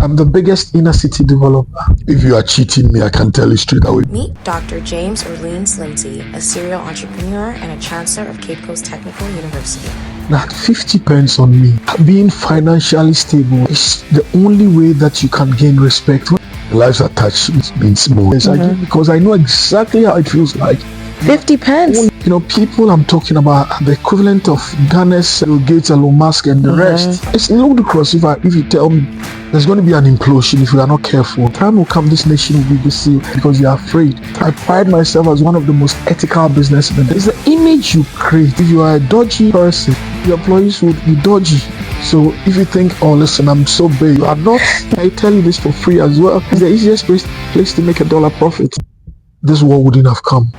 I'm the biggest inner city developer. If you are cheating me, I can tell you straight away. Meet Dr. James-Orleans Lindsay, a serial entrepreneur and a Chancellor of Cape Coast Technical University. That 50 pence on me. Being financially stable is the only way that you can gain respect. The lives attached means small. Yes, I do, because I know exactly how it feels like. 50 pence. You know, people I'm talking about are the equivalent of Ghana's Bill Gates, Elon Musk, and the rest. It's ludicrous if you tell me there's going to be an implosion if we are not careful. Time will come, this nation will be deceived because you are afraid. I pride myself as one of the most ethical businessmen. It's the image you create. If you are a dodgy person, your employees would be dodgy. So if you think, oh listen, I'm so big, you are not. I tell you this for free as well. It's the easiest place to make $1 profit. This war wouldn't have come.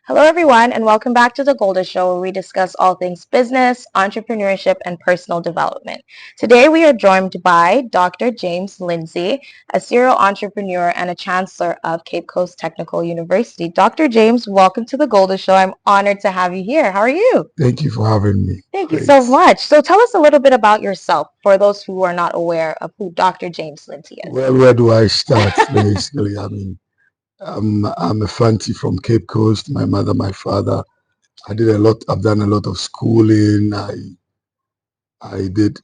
Hello everyone, and welcome back to The Golda Show, where we discuss all things business, entrepreneurship, and personal development. Today we are joined by Dr. James Lindsay, a serial entrepreneur and a Chancellor of Cape Coast Technical University. Dr. James, welcome to The Golda Show. I'm honored to have you here. How are you? Thank you for having me. Thank you so much. So tell us a little bit about yourself for those who are not aware of who Dr. James Lindsay is. Well, where do I start? Basically, I mean, I'm a Fanti from Cape Coast. My mother, my father. I've done a lot of schooling. I did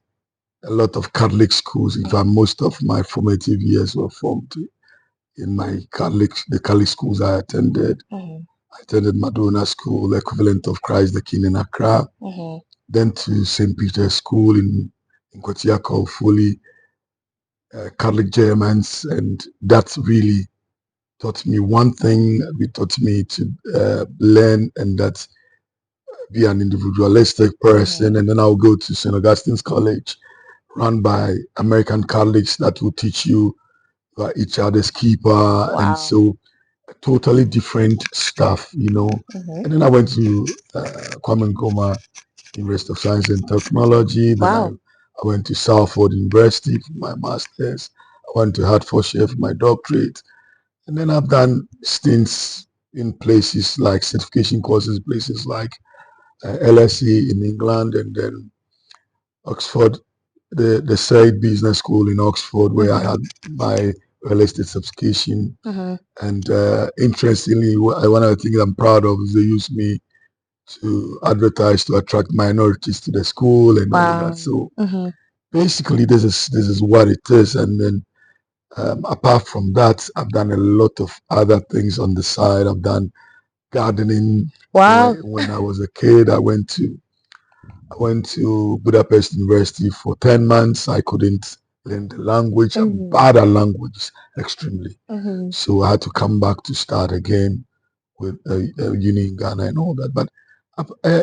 a lot of Catholic schools. In fact, most of my formative years were formed in the Catholic schools I attended. I attended Madonna School, equivalent of Christ the King in Accra. Then to St. Peter's School in Kotiako, fully Catholic Germans, and that really taught me one thing. It taught me to learn, and that's be an individualistic person. And then I'll go to St. Augustine's College, run by American Catholics, that will teach you each other's keeper. And so totally different stuff, you know. And then I went to Kwame Nkrumah University of Science and Technology. Then I went to Salford University for my master's. I went to Hertfordshire for my doctorate. And then I've done stints in places like certification courses, places like LSE in England, and then Oxford, the Said Business School in Oxford, where I had my real estate certification. And interestingly, one of the things I'm proud of is they used me to advertise to attract minorities to the school and all that. So basically, this is what it is. And then apart from that, I've done a lot of other things on the side. I've done gardening. When I was a kid, I went to Budapest University for 10 months. I couldn't learn the language. I'm bad at language, extremely. So I had to come back to start again with uni in Ghana and all that. But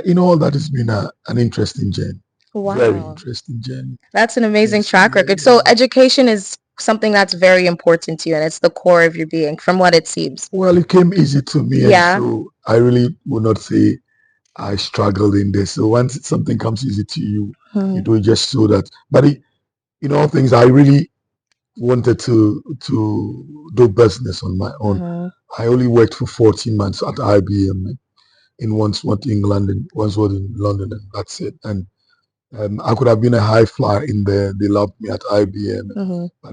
in all that, it's been an interesting journey. Very interesting journey. That's an amazing track record. So education is something that's very important to you, and it's the core of your being, from what it seems. Well, it came easy to me. And so I really would not say I struggled in this. So once something comes easy to you, you do it just so that. But in all things, I really wanted to do business on my own. I only worked for 14 months at IBM in once England and once in London, and that's it. And I could have been a high flyer in there. They loved me at IBM, but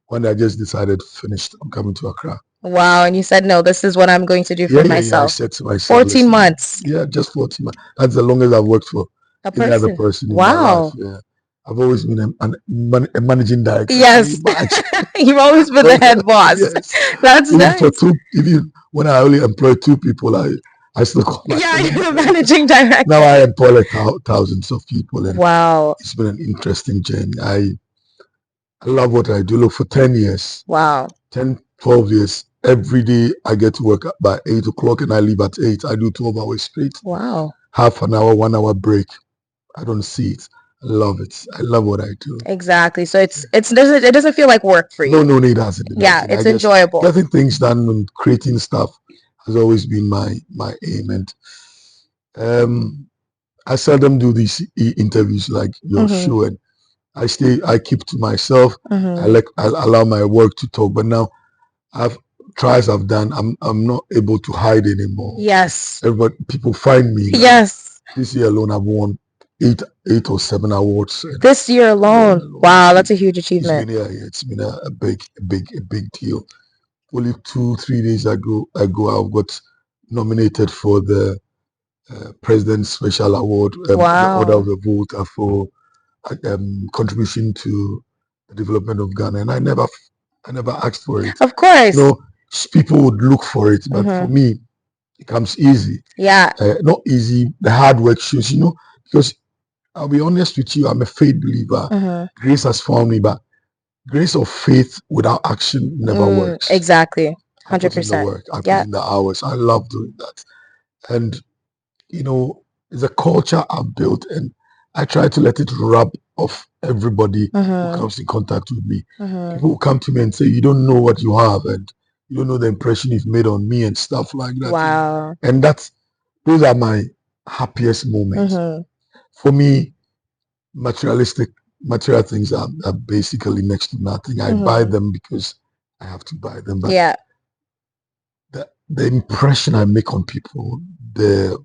one day I just decided, finished. I'm coming to Accra. Wow, and you said, no, this is what I'm going to do for myself. I said to myself, 14 months. Yeah, just 14 months. That's the longest I've worked for any other person in my life. Yeah. I've always been a managing director. Yes. You've always been the head boss. Yes. That's nice. When I only employ 2 people, I still call myself. Yeah, you're the managing director. Now I employ like thousands of people. And it's been an interesting journey. I love what I do. Look, for 10 years. 10, 12 years. Every day I get to work by 8 o'clock and I leave at 8. I do 12 hours straight. Half an hour, 1 hour break. I don't see it. I love it. I love what I do. Exactly. So it doesn't feel like work for you. No, it doesn't. It's enjoyable. Getting things done and creating stuff has always been my aim. And I seldom do these interviews like your show, and I keep to myself. I allow my work to talk. But now I've done, I'm not able to hide anymore. Yes. People find me now. Yes. This year alone I've won eight or seven awards this year alone. Wow, that's a huge achievement. It's been a big deal. Only 2-3 days ago, I got nominated for the President's Special Award, the Order of the Volta for contribution to the development of Ghana, and I never asked for it. Of course, people would look for it, but for me, it comes easy. Yeah, not easy. The hard work shows, because I'll be honest with you, I'm a faith believer. Grace has found me, but grace of faith without action never works. Exactly, 100%. I put in the work. I put in the hours. I love doing that, and it's a culture I've built, and I try to let it rub off everybody who comes in contact with me. People will come to me and say, "You don't know what you have, and you don't know the impression you've made on me," and stuff like that. Wow. And those are my happiest moments. For me, material things are basically next to nothing. I buy them because I have to buy them. But the impression I make on people, the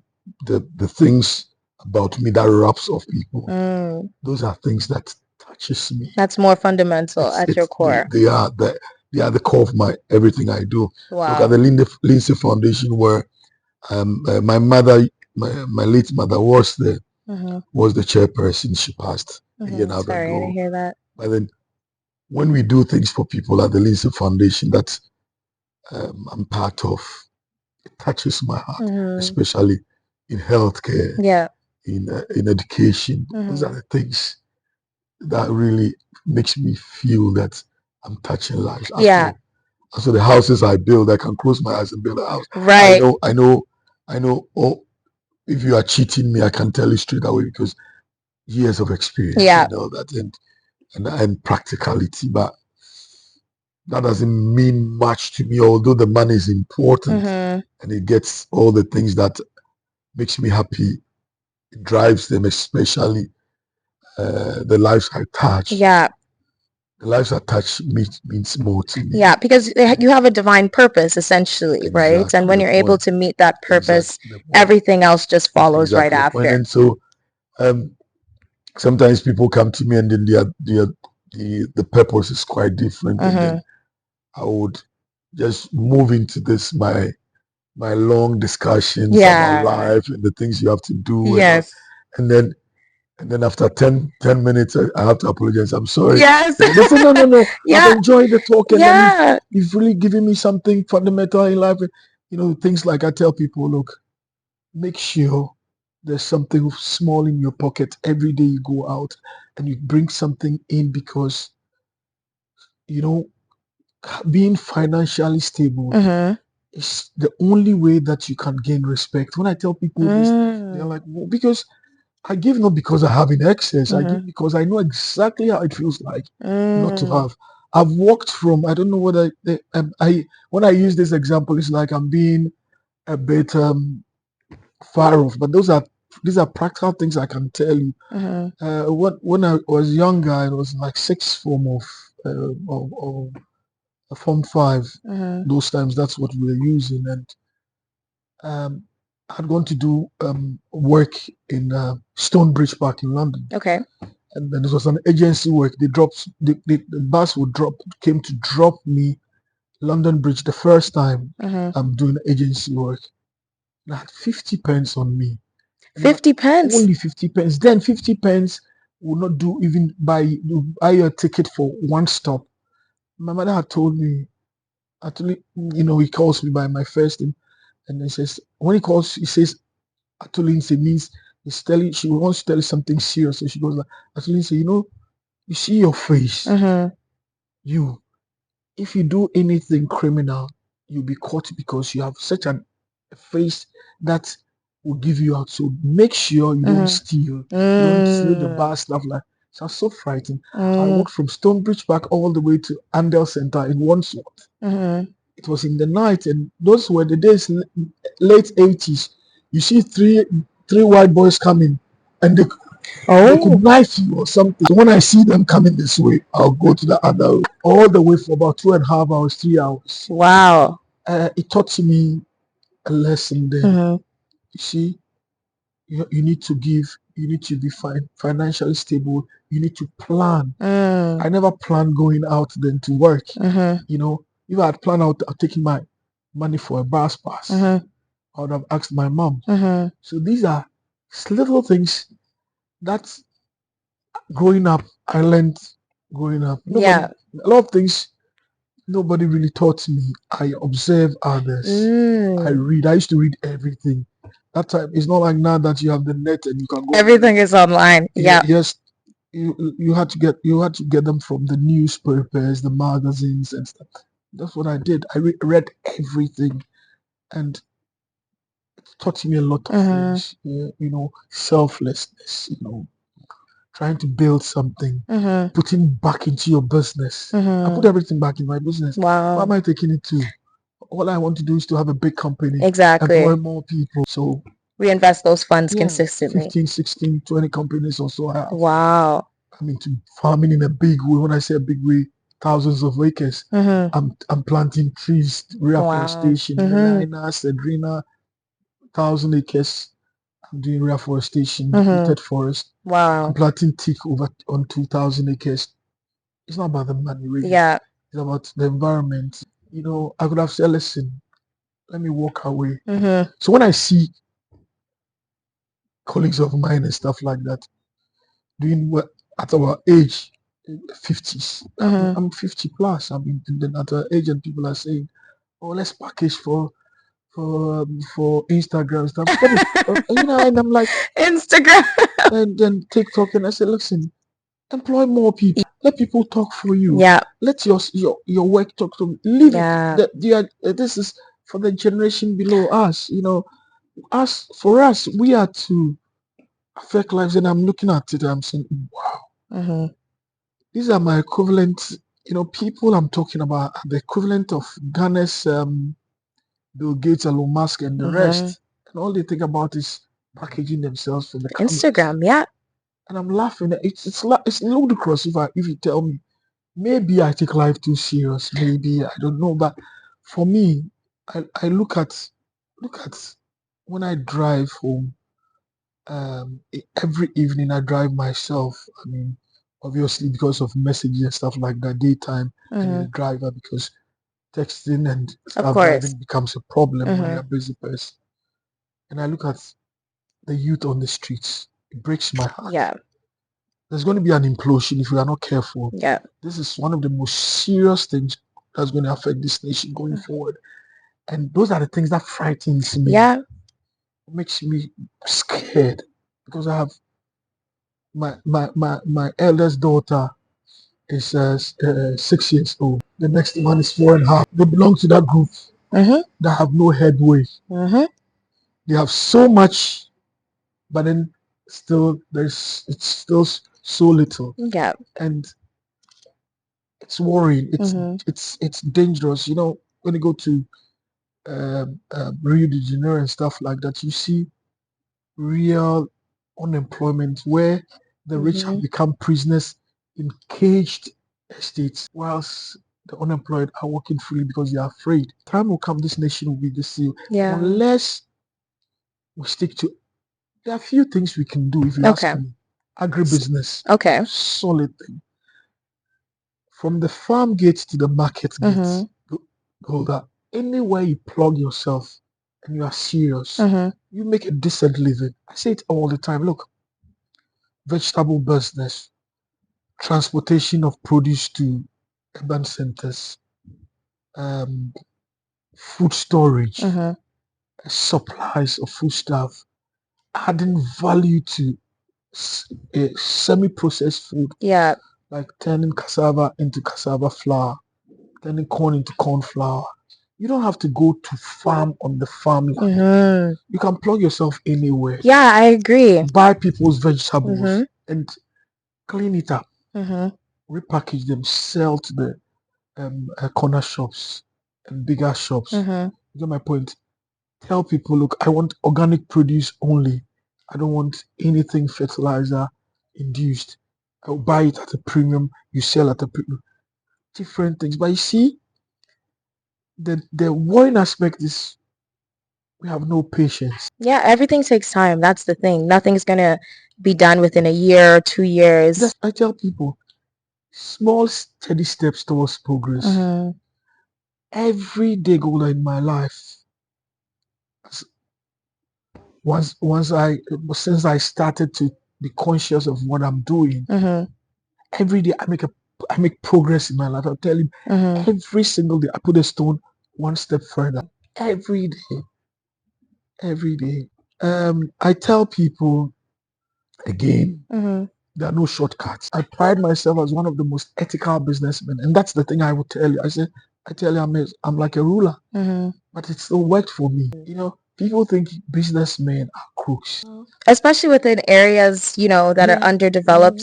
things about me that rubs off people, those are things that touches me. That's more fundamental at your core. They are the core of everything I do. Wow. Look at the Lindsay Foundation, where my mother, my late mother was the chairperson. She passed a year and a half ago. Sorry to hear that. But then when we do things for people at the Lindsay Foundation that I'm part of, it touches my heart, especially in healthcare, in education. Those are the things that really makes me feel that I'm touching lives. So the houses I build, I can close my eyes and build a house. Right. I know. Oh, if you are cheating me, I can tell you straight away, because years of experience and all that, and practicality. But that doesn't mean much to me, although the money is important and it gets all the things that makes me happy. It drives them, especially the lives I touch. Yeah. The lives I touch means more to me. Yeah, because you have a divine purpose, essentially, right? And when you're able to meet that purpose, everything else just follows right after. And so sometimes people come to me and then the purpose is quite different. And then I would just move into this my long discussions about life and the things you have to do. Yes. And then after 10 minutes, I have to apologize. I'm sorry. Yes. They say, no. I've enjoyed the talk. And you've really given me something fundamental in life. Things like I tell people, look, make sure there's something small in your pocket every day you go out and you bring something in, because, being financially stable is the only way that you can gain respect. When I tell people this, they're like, well, because I give not because I have in excess. I give because I know exactly how it feels like not to have. I've walked from, I don't know what when I use this example, it's like I'm being a bit far off, but these are practical things I can tell you. When I was younger, I was like sixth form of Form 5. Those times, that's what we were using. And I'd gone to do work in Stonebridge Park in London. Okay. And then it was an agency work. The bus came to drop me London Bridge the first time I'm doing agency work. And I had 50 pence on me. 50 pence? Only 50 pence. Then 50 pence would not do even buy a ticket for one stop. My mother had told me, actually, he calls me by my first name, and he says, when he calls, he says, Atulinse, means she wants to tell you something serious. So she goes like, Atulinse, you see your face. If you do anything criminal, you'll be caught, because you have such a face that will give you out. So make sure you don't steal. You don't steal the bar stuff like. So I was so frightened. I walked from Stonebridge Park all the way to Andel Center in Wandsworth. It was in the night, and those were the days, late 80s. You see three white boys coming, and they could knife you or something. So when I see them coming this way, I'll go to the other way, all the way for about 2.5 hours, 3 hours. Wow. It taught me a lesson there. You see, you need to give you need to be financially stable. You need to plan. I never planned going out then to work. You know, if I had planned out taking my money for a bus pass, I would have asked my mom. So these are little things that growing up I learned growing up. A lot of things nobody really taught me. I observe others. I read. I used to read everything. That time it's not like now that you have the net and you can go. Everything is online. Yeah. Yes. You had to get them from the newspapers, the magazines and stuff. That's what I did. I read everything, and it taught me a lot of things. You know, selflessness. You know, trying to build something, putting back into your business. I put everything back in my business. Wow. Why am I taking it to? All I want to do is to have a big company, Exactly. employ more people. So reinvest those funds consistently. 15, 16, 20 companies or so I have. Wow. I mean, to farming in a big way. When I say a big way, thousands of acres. I'm planting trees, reforestation, Melina, Cedrina, 1,000 acres. I'm doing reforestation, heated forest. Wow. I'm planting teak over on 2,000 acres. It's not about the money, really. Yeah. It's about the environment. You know, I could have said, listen, let me walk away. So when I see colleagues of mine and stuff like that doing what at our age, 50s, I'm 50 plus. I've been doing at our age, and people are saying, "Oh, let's package for Instagram stuff." You know, and I'm like, Instagram, and then TikTok, and I say, listen, employ more people. Let people talk for you. Yeah. Let your work talk to leave Yeah. this is for the generation below us. You know, for us, we are to affect lives. And I'm looking at it, I'm saying, wow, these are my equivalent. You know, people I'm talking about are the equivalent of Ghana's Bill Gates, Elon Musk, and the rest. And all they think about is packaging themselves for the cameras. Instagram. Yeah. And I'm laughing. It's ludicrous if you tell me. Maybe I take life too serious. Maybe I don't know. But for me, I look at when I drive home. Every evening I drive myself. I mean, obviously because of messages and stuff like that. Daytime I need a driver because texting and stuff driving becomes a problem when you're a busy person. And I look at the youth on the streets. It breaks my heart. Yeah. There's going to be an implosion if we are not careful. Yeah. This is one of the most serious things that's going to affect this nation going forward. And those are the things that frightens me. Yeah. It makes me scared because I have my eldest daughter is 6 years old. The next one is 4.5. They belong to that group that have no headway. They have so much, but then still it's still so little. Yeah. And it's worrying. It's dangerous. You know, when you go to Rio de Janeiro and stuff like that, you see real unemployment where the rich have become prisoners in caged estates, whilst the unemployed are working freely because they are afraid. Time will come, this nation will be the same. Yeah. Unless we stick to, there are a few things we can do if you ask me. Agribusiness. Okay. Solid thing. From the farm gate to the market gate, Golda, anywhere you plug yourself and you are serious, you make a decent living. I say it all the time. Look, vegetable business, transportation of produce to urban centers, food storage, supplies of foodstuff, adding value to semi-processed food. Yeah. Like turning cassava into cassava flour, turning corn into corn flour. You don't have to go to farm on the farmland. You can plug yourself anywhere. Yeah, I agree. Buy people's vegetables and clean it up, repackage them, sell to the corner shops and bigger shops. You get my point? Tell people, look, I want organic produce only. I don't want anything fertilizer induced. I'll buy it at a premium. You sell at a premium. Different things. But you see, the worrying aspect is we have no patience. Yeah, everything takes time. That's the thing. Nothing's gonna be done within a year or 2 years. I tell people, small steady steps towards progress. Every day, Golda, in my life, since I started to be conscious of what I'm doing, every day I make progress in my life. I'll tell you, every single day I put a stone one step further. Every day, every day. I tell people again, there are no shortcuts. I pride myself as one of the most ethical businessmen, and that's the thing I would tell you. I tell you, I'm like a ruler, but it still worked for me. You know, people think businessmen are crooks, Especially within areas, that are underdeveloped.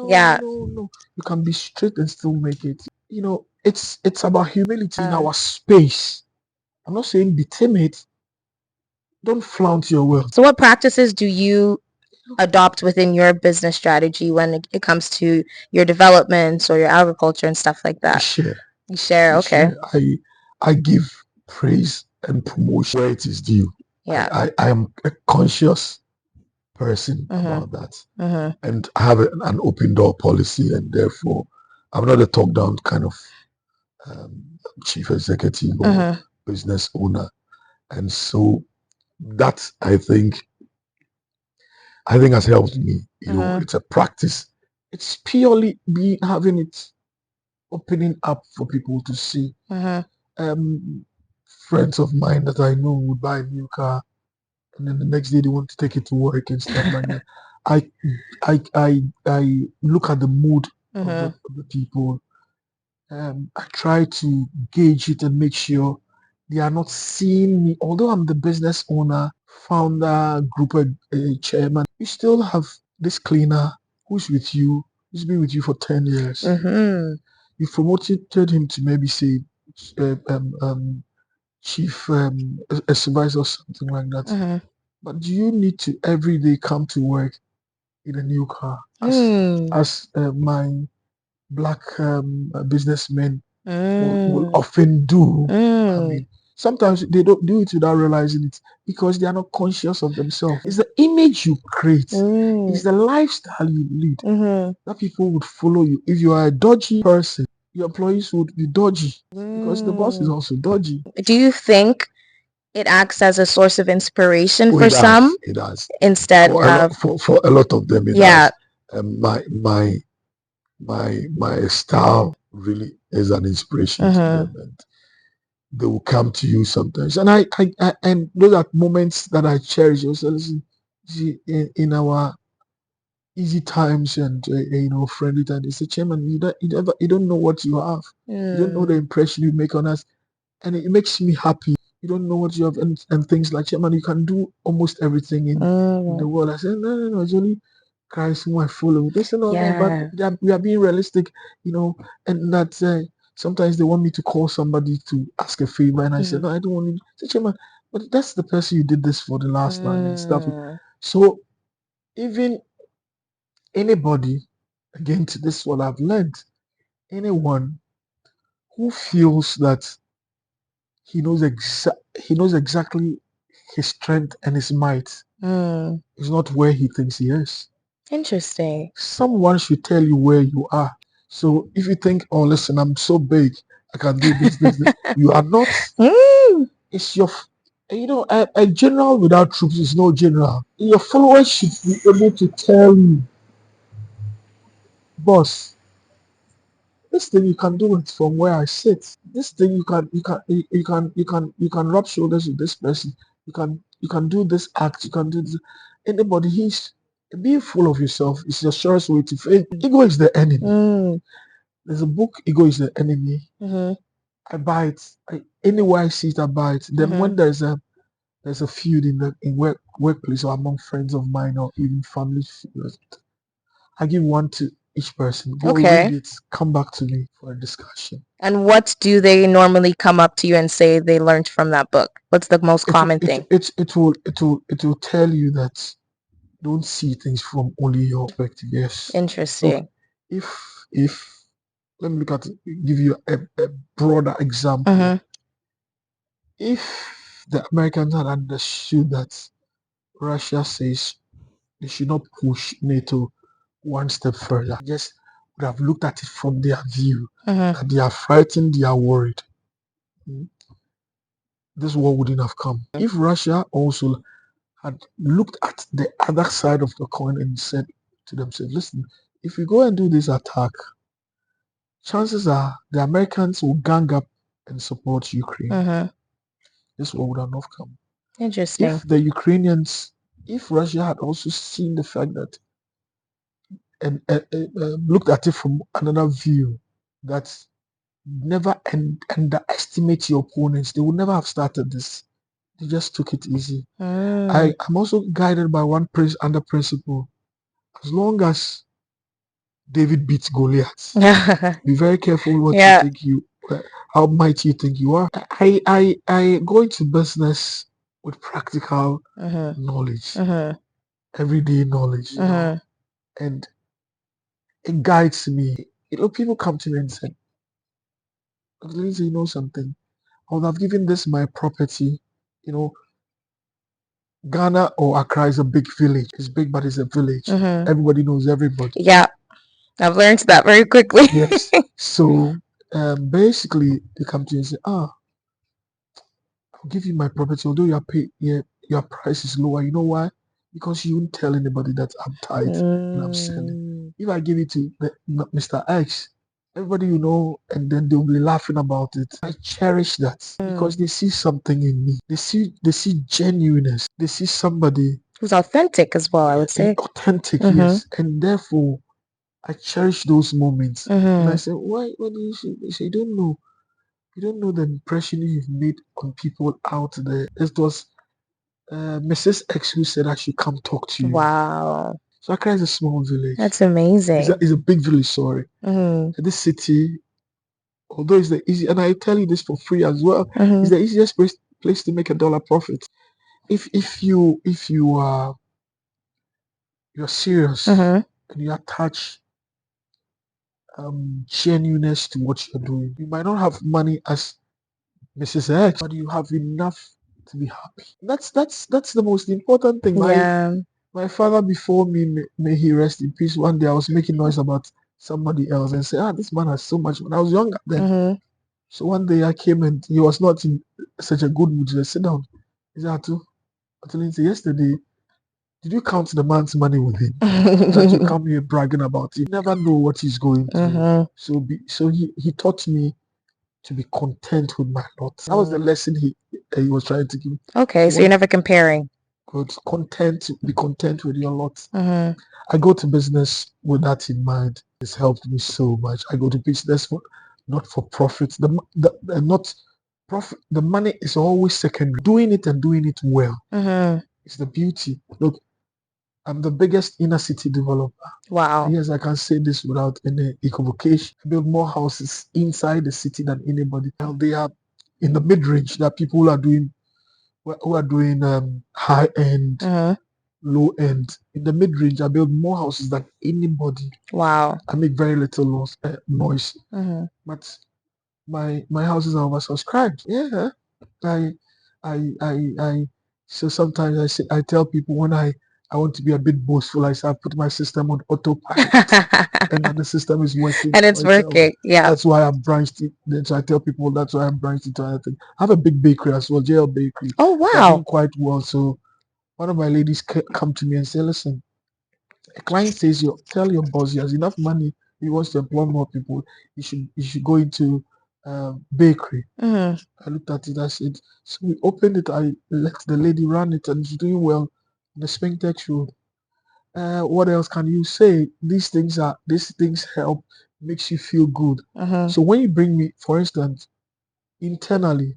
Yeah. No. You can be straight and still make it. You know, it's about humility in our space. I'm not saying be timid. Don't flaunt your wealth. So what practices do you adopt within your business strategy when it comes to your developments or your agriculture and stuff like that? You share, okay. I give praise and promotion where it is due. Yeah. I am a conscious person about that. And I have an open door policy, and therefore I'm not a top down kind of chief executive or business owner. And so that I think has helped me. You know, it's a practice. It's purely having it opening up for people to see. Friends of mine that I know would buy a new car, and then the next day they want to take it to work and stuff like that. I look at the mood of the people. I try to gauge it and make sure they are not seeing me. Although I'm the business owner, founder, group chairman, you still have this cleaner who's with you, who's been with you for 10 years. You promoted him to maybe say chief a supervisor or something like that. But do you need to every day come to work in a new car as my black businessmen will often do? I mean, sometimes they don't do it without realizing it because they are not conscious of themselves. It's the image you create, it's the lifestyle you lead that people would follow you. If you are a dodgy person, your employees would be dodgy because the boss is also dodgy. Do you think it acts as a source of inspiration for some? It does. Instead of for a lot of them, it does. My style really is an inspiration to them, and they will come to you sometimes. And I and those are moments that I cherish. Also, listen, see, in our easy times and friendly times, they say, Chairman, you don't know what you have. You don't know the impression you make on us, and it makes me happy. You don't know what you have, and things like, Chairman, you can do almost everything in the world. I said, no, it's only Christ whom I follow. They say, no, but we are being realistic, and that sometimes they want me to call somebody to ask a favor, and I said, no, I don't want you. I said, Chairman, but that's the person you did this for the last time and stuff. So even anybody, again, to this what I've learned, anyone who feels that he knows exactly his strength and his might is not where he thinks he is. Interesting. Someone should tell you where you are. So if you think, oh, listen, I'm so big, I can do this, you are not. It's your, a general without troops is no general. Your followers should be able to tell you, boss, this thing you can do it from where I sit. This thing you can rub shoulders with this person. You can do this act. You can do this. Anybody, he's being full of yourself is the surest way to fail. Ego is the enemy. There's a book, Ego is the Enemy. I buy it. Anywhere I see it, I buy it. Then when there's a feud in workplace or among friends of mine or even family, I give one to each person. Go read it. Come back to me for a discussion. And what do they normally come up to you and say they learned from that book? What's the most common thing? It will tell you that don't see things from only your perspective. Yes. Interesting. So if let me give you a broader example. If the Americans had understood that Russia says they should not push NATO one step further, just would have looked at it from their view, that they are frightened, they are worried, this war wouldn't have come. If Russia also had looked at the other side of the coin and said to themselves, listen, if we go and do this attack, chances are the Americans will gang up and support Ukraine. This war would have not come. Interesting. If Russia had also seen the fact that and looked at it from another view, that never underestimate your opponents, they would never have started this. They just took it easy. I'm also guided by one under principle. As long as David beats Goliath, be very careful what you think how mighty you think you are. I go into business with practical knowledge, everyday knowledge, and it guides me. People come to me and say, Lindsay, you know something? I would have given this my property. Ghana or Accra is a big village. It's big, but it's a village. Everybody knows everybody. Yeah, I've learned that very quickly. Yes. So basically, they come to you and say, I'll give you my property, although your price is lower. You know why? Because you won't tell anybody that I'm tight and I'm selling. If I give it to Mr. X, everybody and then they'll be laughing about it. I cherish that because they see something in me. They see genuineness. They see somebody who's authentic as well, I would say. Authentic, yes. And therefore, I cherish those moments. And I said, why do you say you don't know? You don't know the impression you've made on people out there. It was Mrs. X who said I should come talk to you. Wow. So Accra is a small village. That's amazing. It's a big village, sorry. This city, although it's the easy, and I tell you this for free as well, it's the easiest place to make $1 profit. If you are you're serious and you attach genuineness to what you're doing, you might not have money as Mrs. X, but you have enough to be happy. That's the most important thing. My father before me, may he rest in peace, one day I was making noise about somebody else and say, this man has so much. When I was younger then. So one day I came and he was not in such a good mood. He said, sit down. He said, Lindsay, yesterday, did you count the man's money with him? That you come here bragging about it. You never know what he's going through. So he taught me to be content with my lot. That was the lesson he was trying to give me. Okay, so you're never comparing. Good. Be content with your lot. I go to business with that in mind. It's helped me so much. I go to business not for profit. Not profit. The money is always secondary. Doing it and doing it well. It's the beauty. Look, I'm the biggest inner city developer. Wow. Yes, I can say this without any equivocation. I build more houses inside the city than anybody. Now they are in the mid-range. There are people who are doing high end, low end. In the mid-range, I build more houses than anybody. Wow. I make very little noise. But my houses are oversubscribed. Yeah. So sometimes I tell people when I want to be a bit boastful, I say I put my system on autopilot and then the system is working. And it's working, yeah. That's why I'm branched it. So I tell people that's why I'm branched into other things. I have a big bakery as well, JL Bakery. Oh, wow. They're doing quite well. So one of my ladies come to me and say, listen, a client says, tell your boss he has enough money, he wants to employ more people, you should go into bakery. I looked at it, I said, so we opened it, I let the lady run it and she's doing well in the Springtex Road. What else can you say? These things help, makes you feel good. So when you bring me, for instance, internally,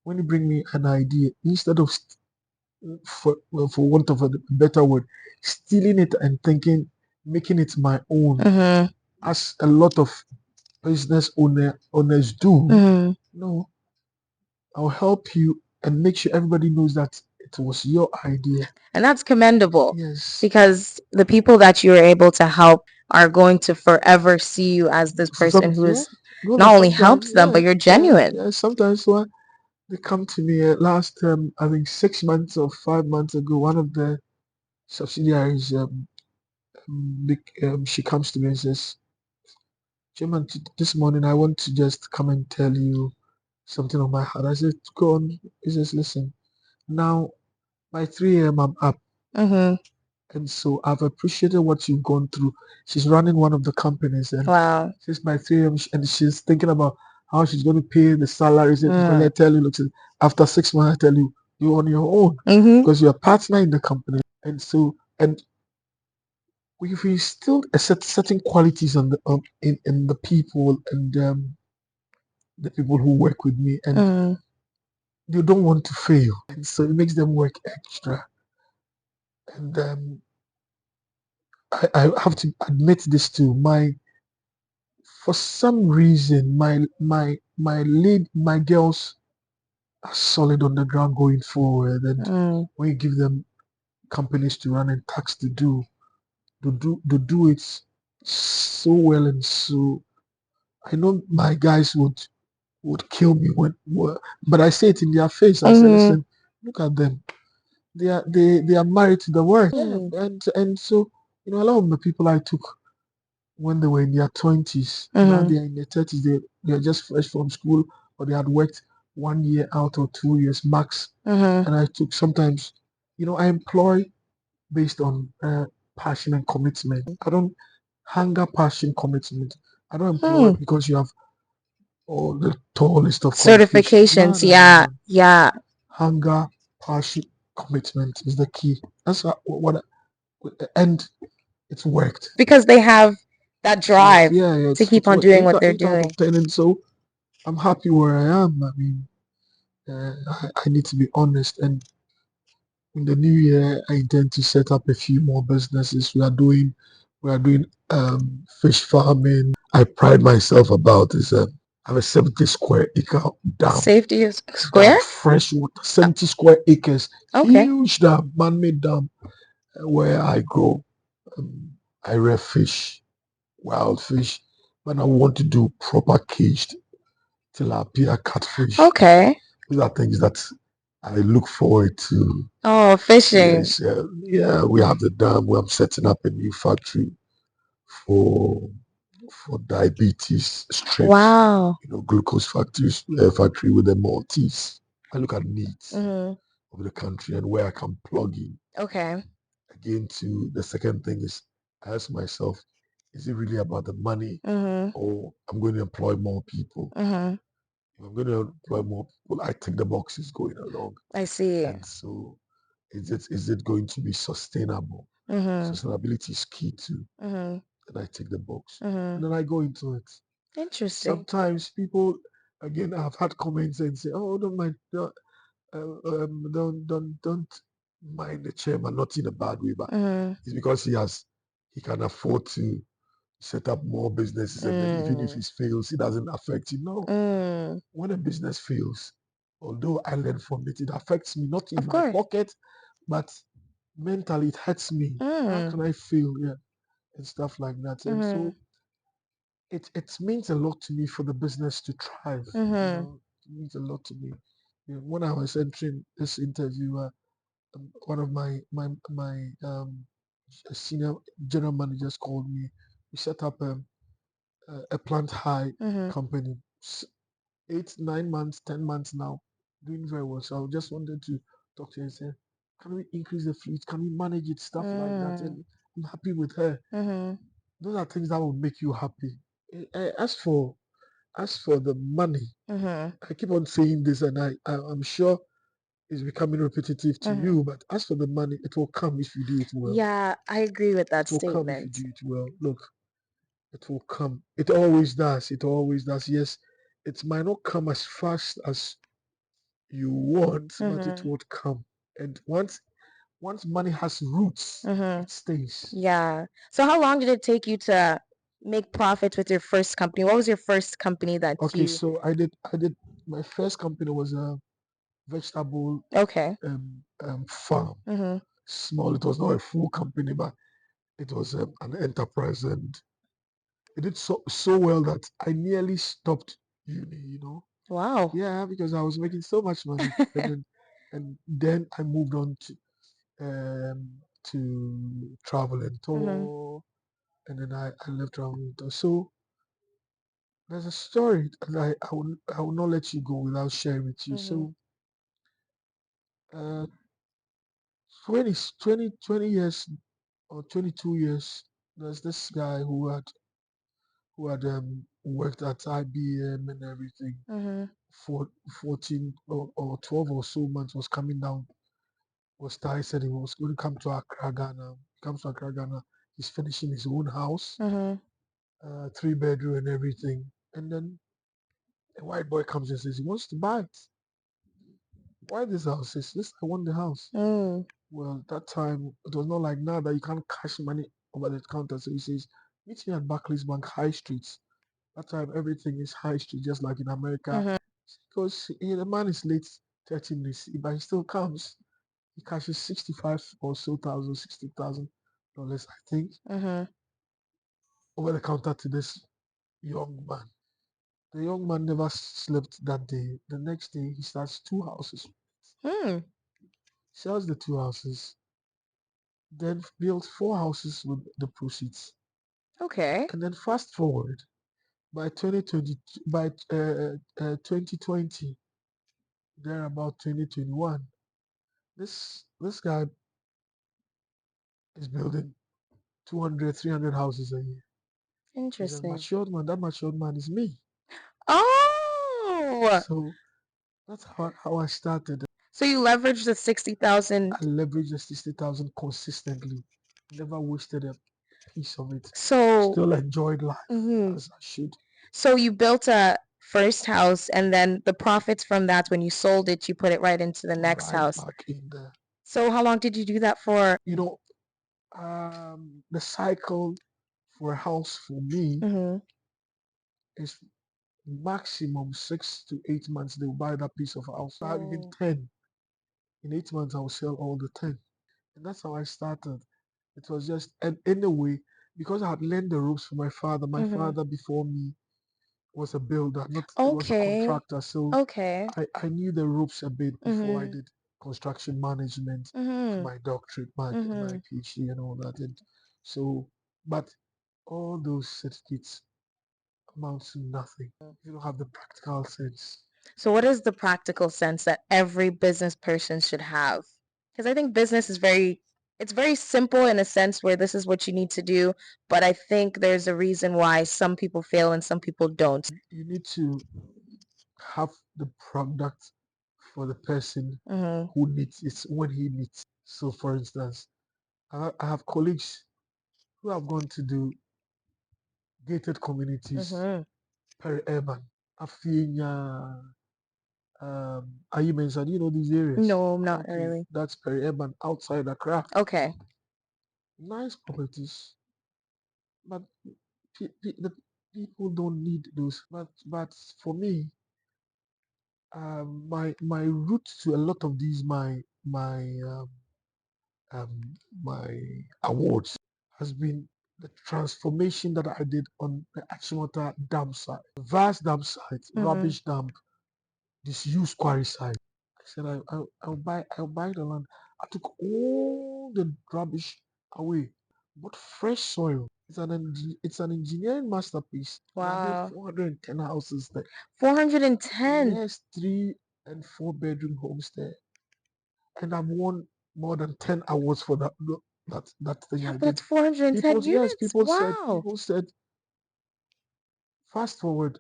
when you bring me an idea, instead of for want of a better word, stealing it and making it my own, as a lot of business owners do. No, I'll help you and make sure everybody knows that it was your idea. And that's commendable. Yes. Because the people that you're able to help are going to forever see you as this person who is not only helps them, but you're genuine. Sometimes They come to me last, I think 6 months or 5 months ago. One of the subsidiaries, she comes to me and says, Chairman, this morning I want to just come and tell you something on my heart. I said, go on. He says, listen, now by 3 a.m. I'm up. Mm-hmm. And so I've appreciated what you've gone through. She's running one of the companies, and Wow. since by 3 a.m. and she's thinking about how she's going to pay the salaries. And Mm. I tell you, look, after 6 months, I tell you, you're on your own Mm-hmm. because you're a partner in the company. And so, and we've instilled a certain qualities on the in the people and the people who work with me, and Mm. they don't want to fail, and so it makes them work extra. And I have to admit this too. For some reason, my girls are solid on the ground going forward, and Mm. when you give them companies to run and tax to do, they do it so well. And so I know my guys would kill me but I say it in their face. I say, Mm-hmm. listen, look at them. They are married to the work. Mm. And so, a lot of the people I took when they were in their 20s, now Mm-hmm. they are in their 30s. They are just fresh from school, or they had worked 1 year out or 2 years max. Mm-hmm. And I took sometimes, I employ based on passion and commitment. I don't hunger, passion, commitment. I don't employ Mm. because you have all the tallest of qualifications. No, Certifications. no, no, Yeah. no. Yeah. Hunger, passion, commitment is the key. That's and it's worked. Because they have that It's worked. drive Yeah, yeah, to keep it's on worked. doing Eight, what they're eight out doing. of 10. And so I'm happy where I am. I mean, I need to be honest. And in the new year, I intend to set up a few more businesses. We are doing fish farming. I pride myself about is I have a 70 square acre dam. Safety is Dam, square? fresh water, 70 square acres, Okay. huge dam, man-made dam, where I grow. I rear fish, wild fish, but I want to do proper caged tilapia, catfish. Okay. These are things that I look forward to. Oh, fishing. Yes, yeah, we have the dam. I'm setting up a new factory for diabetes strips. Wow. Glucose factory with the Maltese. I look at needs Mm-hmm. of the country and where I can plug in. Okay. Again, to the second thing is, I ask myself, is it really about the money, Mm-hmm. or I'm going to employ more people? Mm-hmm. If I'm going to employ more people, I tick the boxes going along. I see. And so, is it going to be sustainable? Mm-hmm. Sustainability is key too. Mm-hmm. And I tick the box, Mm-hmm. and then I go into it. Interesting. Sometimes people, again, I've had comments and say, "Oh, don't mind, don't mind the chairman," not in a bad way, but Mm-hmm. it's because he can afford to set up more businesses, and then even if Mm. it fails, it doesn't affect him. No, Mm. when a business fails, although I learn from it, it affects me not Of in my course. pocket, but mentally it hurts me. How Mm. can I fail? Yeah, and stuff like that. And Mm-hmm. so it means a lot to me for the business to thrive. Mm-hmm. It means a lot to me. When I was entering this interview, one of my senior general managers called me. We set up a plant high Mm-hmm. company. 8, 9 months, 10 months now, doing very well. So I just wanted to talk to her and say, can we increase the fleet? Can we manage it? Stuff like that. Mm. And I'm happy with her. Mm-hmm. Those are things that will make you happy. As for the money, Mm-hmm. I keep on saying this, and I'm sure it's becoming repetitive to Mm-hmm. you, but as for the money, it will come if you do it well. Yeah, I agree with that It will come if you statement. do it well. Look, it will come. It always does. It always does. Yes, it might not come as fast as you want, but it Mm-hmm. will come. And once money has roots, Mm-hmm. it stays. Yeah. So how long did it take you to make profits with your first company? What was your first company that Okay, you... so I did my first company was a vegetable Okay. farm. Mm-hmm. Small. It was not a full company, but it was an enterprise, and it did so well that I nearly stopped uni. Wow. Yeah, because I was making so much money, and then I moved on to travel and tour, and then I left travel and tour. So there's a story that I will not let you go without sharing with you. So uh 20 years or 22 years, there's this guy who had worked at IBM and everything for 14 or 12 or so months, was coming down, was tired, said he was going to come to Accra, Ghana. He comes to Accra, Ghana. He's finishing his own house, 3 bedroom and everything. And then a white boy comes and says he wants to buy it. Why this house? He says, "This, I want the house." Well, that time it was not like now that you can't cash money over the counter. So he says, "Meet me at Barclays Bank High Street." That time everything is high street, just like in America. Because the man is late 30 minutes, but he still comes. He cashes 65 or so thousand, $60,000, I think, over the counter to this young man. The young man never slept that day. The next day, he starts 2 houses. Sells the 2 houses, then builds 4 houses with the proceeds. Okay. And then fast forward, by 2020, by 2020, there about 2021, this guy is building 200, 300 houses a year. He's a Interesting. matured man. That matured man is me. Oh, So that's how I started. so you leveraged the 60,000. I leveraged the 60,000 consistently. Never wasted a piece of it. So, Still enjoyed life mhm. as I should. So you built a first house, and then the profits from that, when you sold it, you put it right into the next Right house. back in there. So how long did you do that for? You know, the cycle for a house for me is maximum 6 to 8 months. They'll buy that piece of house. I have even Oh. 10. In 8 months, I'll sell all the 10. And that's how I started. It was just, and anyway, because I had learned the ropes from my father. My father before me was a builder, not was a Okay. contractor. So Okay. I knew the ropes a bit before I did construction management for Mhm. my doctorate, my Mhm. PhD and all that. And so, but all those certificates amount to nothing if you don't have the practical sense. So what is the practical sense that every business person should have? Because I think business is it's very simple in a sense where this is what you need to do, but I think there's a reason why some people fail and some people don't. You need to have the product for the person who needs it when he needs. So, for instance, I have colleagues who have gone to do gated communities, peri-urban, Afienya, Ayimensa. Do you know these areas? No, not Okay, really. that's peri-urban outside Accra. Okay. Nice properties, but the people don't need those. But for me, my route to a lot of these my awards has been the transformation that I did on the Achimota dam site, vast dam site, rubbish dump, disused quarry site. I said I'll buy the land. I took all the rubbish away, but fresh soil. It's an engineering masterpiece, and I built Wow. 410 houses there. 410. Yes, 3 and 4 bedroom homes there, and I've won more than 10 awards for that thing Yeah, I but that's did. 410 units. People said, Wow. fast forward,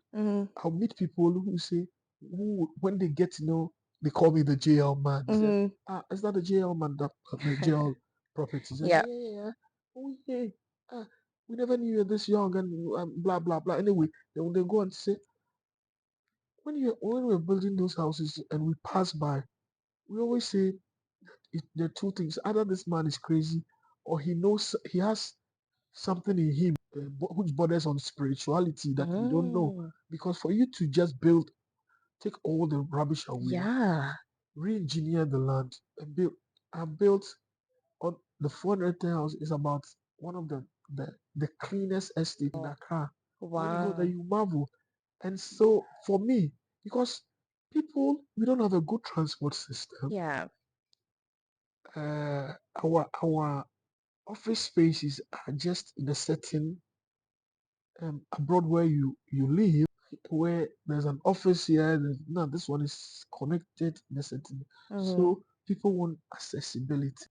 I'll meet people who say, who when they get to know, they call me the JL man. They said, is that the JL man, that the JL properties? I said, Yeah. yeah, yeah, yeah. Oh yeah. We never knew you were this young and blah blah blah. Anyway, they go and say, when we were building those houses and we pass by, we always say there are two things: either this man is crazy, or he has something in him which borders on spirituality that we don't know. Because for you to just build, take all the rubbish away, Yeah. re-engineer the land, and build, I built on the 410 house is about one of the cleanest estate in Accra. When you go there, Wow. you marvel. And so for me, because we don't have a good transport system. Yeah. Our office spaces are just in a certain abroad where you live, where there's an office here. No, this one is connected in a certain. So people want accessibility.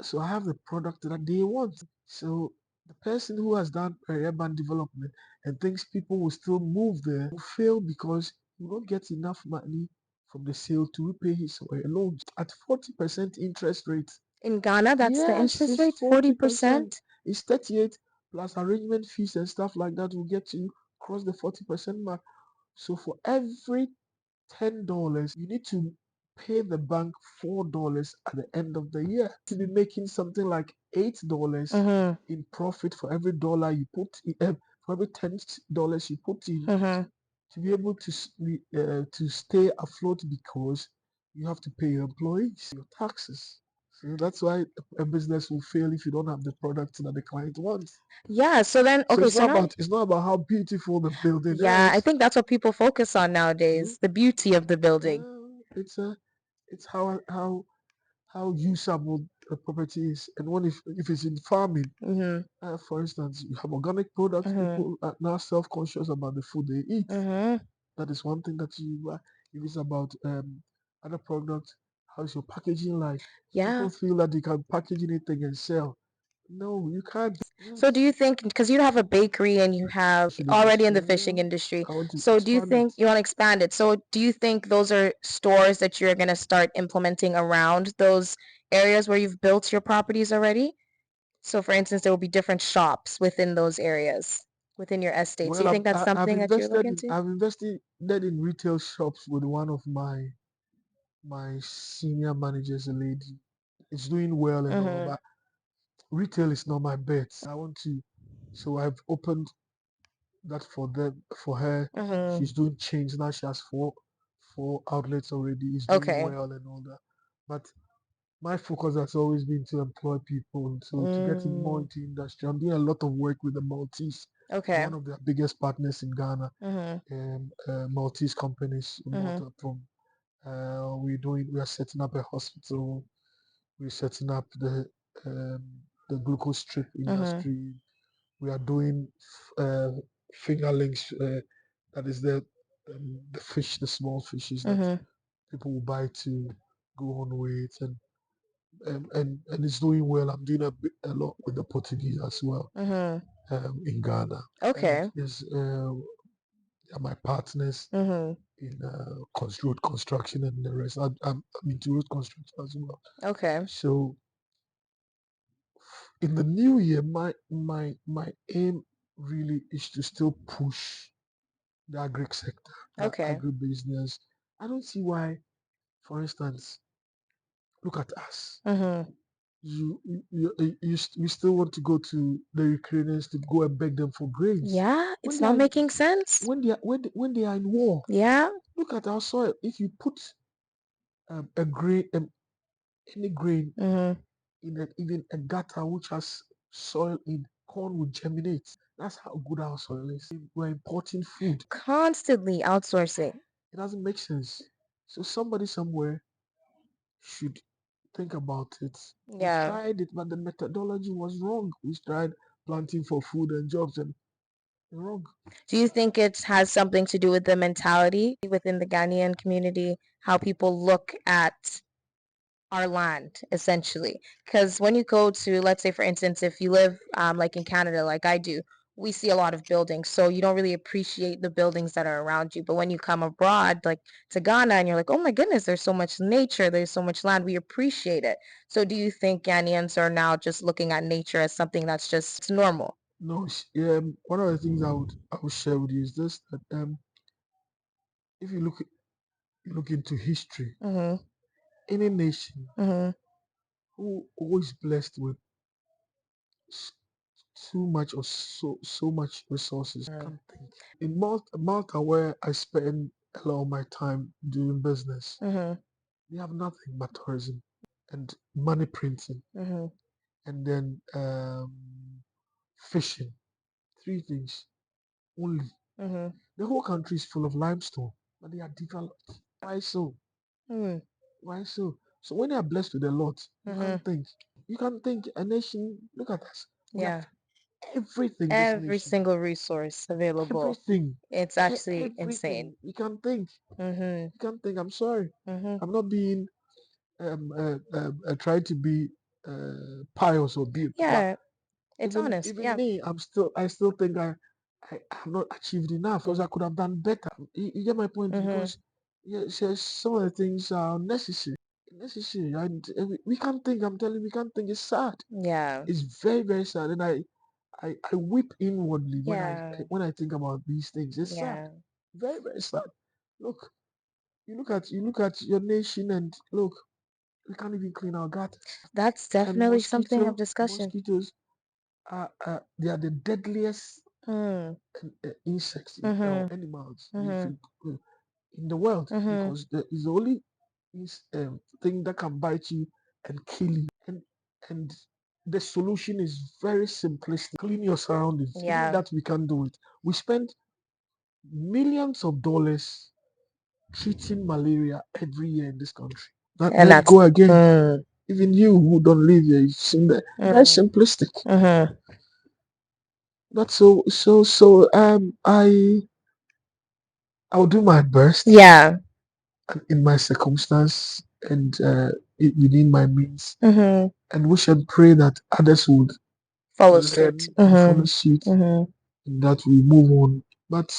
So I have the product that they want. So the person who has done urban development and thinks people will still move there will fail because you don't get enough money from the sale to repay his or her loans at 40% interest rate. In Ghana, that's the Yes, interest it's rate, 40%. 40%? It's 38 plus arrangement fees and stuff like that will get you cross the 40% mark. So for every $10, you need to pay the bank $4 at the end of the year. To be making something like $8 Mm-hmm. in profit for every dollar you put in, for every $10 you put in, Mm-hmm. to be able to stay afloat because you have to pay your employees, your taxes. So that's why a business will fail if you don't have the product that the client wants. Yeah, so then, So okay, so now, it's not about how beautiful the building yeah, I is. think that's what people focus on nowadays, the beauty of the building. It's how usable the property is, and if it's in farming, Mm-hmm. for instance, you have organic products. Mm-hmm. People are now self-conscious about the food they eat. Mm-hmm. That is one thing that you. If it's about other products, how's your packaging like? Yeah. People feel that they can package anything and sell. No, you can't. So do you think, because you have a bakery and you have Fishing already in industry. the fishing industry, I want to so do you expand think it. you want to expand it? So do you think those are stores that you're going to start implementing around those areas where you've built your properties already? So for instance, there will be different shops within those areas, within your estate. So Well, you think that's something that you're looking to? I've invested in retail shops with one of my senior managers, a lady. It's doing well and all, Mm-hmm. but retail is not my bet. I want to, so I've opened that for her. Mm-hmm. She's doing chains now. She has four outlets already. It's doing Okay. well and all that. But my focus has always been to employ people, so to get in more Mm. into industry. I'm doing a lot of work with the Maltese. I'm Okay. one of their biggest partners in Ghana. Mm-hmm. Maltese companies in Mm-hmm. Malta. From we are setting up a hospital. We're setting up the glucose strip Mm-hmm. industry. We are doing uh, fingerlings. That is the fish, the small fishes that Mm-hmm. people will buy to go on weight, and it's doing well. I'm doing a lot with the Portuguese as well Mm-hmm. in Ghana, and Okay. is they are my partners Mm-hmm. in road construction and the rest. I'm into road construction as well. Okay. So in the new year, my aim really is to still push the agri sector, the Okay. agribusiness. I don't see why, for instance, look at us. Mm-hmm. We still want to go to the Ukrainians to go and beg them for grains Yeah, when it's they not are making sense. when they are in war. Yeah. Look at our soil. If you put a grain, any grain Mm-hmm. in even a gutter which has soil in, corn will germinate. That's how good our soil is. We're importing food. Constantly outsourcing. It doesn't make sense. So somebody somewhere should think about it. We Yeah. tried it, but the methodology was wrong. We tried planting for food and jobs, and wrong. Do you think it has something to do with the mentality within the Ghanaian community, how people look at our land essentially? Because when you go to, let's say for instance, if you live like in Canada like I do, we see a lot of buildings, so you don't really appreciate the buildings that are around you. But when you come abroad like to Ghana and you're like, oh my goodness, there's so much nature, there's so much land, we appreciate it. So do you think Ghanaians are now just looking at nature as something that's just normal? No, one of the things I would share with you is this: that if you look into history, Mm-hmm. any nation Mm-hmm. who is blessed with s- too much or so much resources, can't think. In Malta, where I spend a lot of my time doing business, Mm-hmm. we have nothing but tourism and money printing, Mm-hmm. and then fishing. Three things only. Mm-hmm. The whole country is full of limestone. but they are developed. Why so? Mm. Why so? So when you are blessed with a lot, you Mm-hmm. can't think. You can't think. A nation, look at us. We Yeah. have everything, this Every nation. single resource available. Everything. It's actually Everything. insane. You can't think. Mm-hmm. You can't think. I'm sorry. Mm-hmm. I'm not being trying to be pious or be, but Yeah, it's honest. even Yeah. me, I still think I have not achieved enough because I could have done better. You get my point? Mm-hmm. Because some of the things are necessary, and we can't think. I'm telling you, we can't think. It's sad. Yeah. It's very very sad, and I weep inwardly Yeah. when I think about these things. It's sad, Yeah. very very sad. Look, you look at your nation, and look, we can't even clean our gutters. That's And definitely something of discussion. mosquitoes they are the deadliest Mm. insects or Mm-hmm. animals Mm-hmm. in the world, Mm-hmm. because there is the only thing that can bite you and kill you. And the solution is very simplistic. Clean your surroundings. Even Yeah. that we can do it. We spend millions of dollars treating malaria every year in this country. And Let's that's go again. mm. Even you who don't live here, you've seen that. Very Mm. simplistic. Mm-hmm. But I'll do my best Yeah. in my circumstance and within my means, Mm-hmm. and we should pray that others would Follow suit. learn and Mm-hmm. follow suit, Mm-hmm. and that we move on. But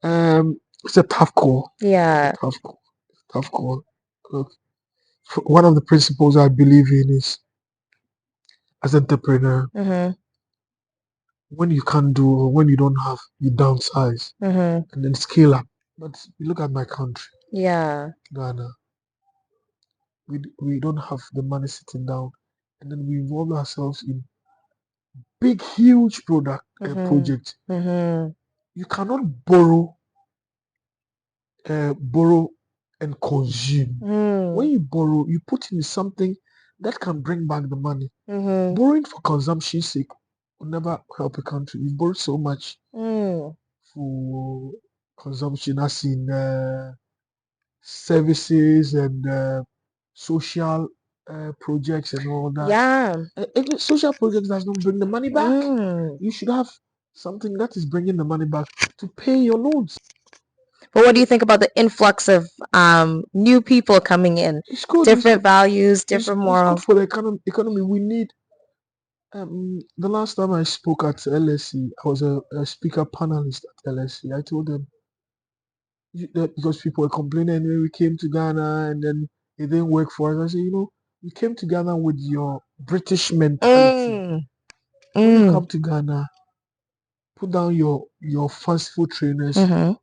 it's a tough call. Yeah. Tough call. Tough call. Look, one of the principles I believe in is, as an entrepreneur, Mm-hmm. when you can't do or when you don't have, you downsize Mm-hmm. and then scale up. But you look at my country, Yeah. Ghana. We don't have the money sitting down, and then we involve ourselves in big, huge Mm-hmm. project. Mm-hmm. You cannot borrow and consume. When Mm. you borrow, you put in something that can bring back the money. Mm-hmm. Borrowing for consumption's sake will never help a country. We borrow so much Mm. for consumption, as in services and social projects and all that. Yeah. If social projects does not bring the money back, Mm. you should have something that is bringing the money back to pay your loans. But what do you think about the influx of new people coming in? It's good. Different values, It's different good morals. for the economy. We need. The last time I spoke at LSE, I was a speaker panelist at LSE. I told them because people were complaining when we came to Ghana and then it didn't work for us. I said, we came to Ghana with your British mentality. Mm. When you Mm. come to Ghana, put down your fanciful trainers, Mm-hmm.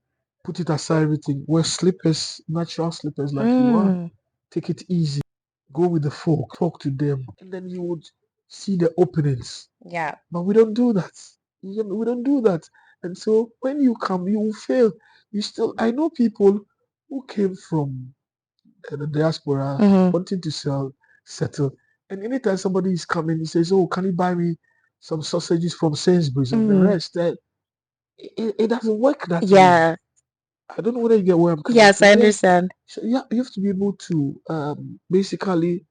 put it aside everything. Wear slippers, natural slippers like you are. Mm. Take it easy. Go with the folk. Talk to them. And then you would see the openings. Yeah. But we don't do that. We don't do that. And so when you come, you will fail. I know people who came from the diaspora Mm-hmm. wanting to settle. And anytime somebody is coming, he says, "Oh, can you buy me some sausages from Sainsbury's and the Mm. rest?" It doesn't work that way. Yeah. I don't know whether you get where I'm coming Yes, from. I Yes. understand. So you have to be able to basically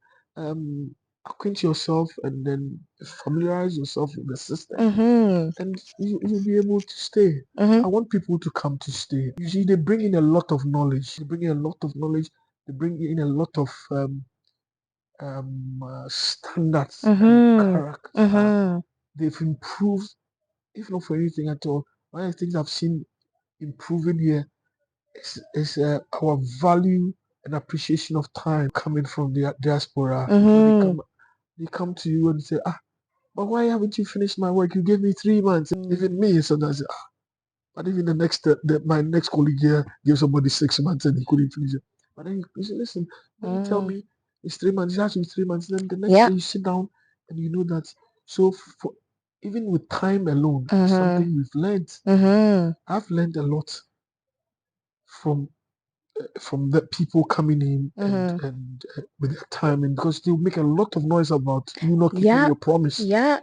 acquaint yourself and then familiarize yourself with the system, Mm-hmm. and you'll be able to stay. Mm-hmm. I want people to come to stay. Usually they bring in a lot of knowledge. They bring in a lot of knowledge. They bring in a lot of standards and Mm-hmm. character. Mm-hmm. They've improved, if not for anything at all. One of the things I've seen improving here is our value and appreciation of time coming from the diaspora. When Mm-hmm. they come to you and say, but why haven't you finished my work? You gave me 3 months. Even me sometimes, but even my next colleague here gave somebody 6 months and he couldn't finish it. But then you say, listen, when you tell Mm. me it's 3 months, it has to be 3 months. Then the next Yeah. day you sit down and you know that. So for even with time alone, it's Mm-hmm. something we've learned. Mm-hmm. I've learned a lot from the people coming in Mm-hmm. and with their time, and because they make a lot of noise about you not keeping Yeah. your promise. Yeah.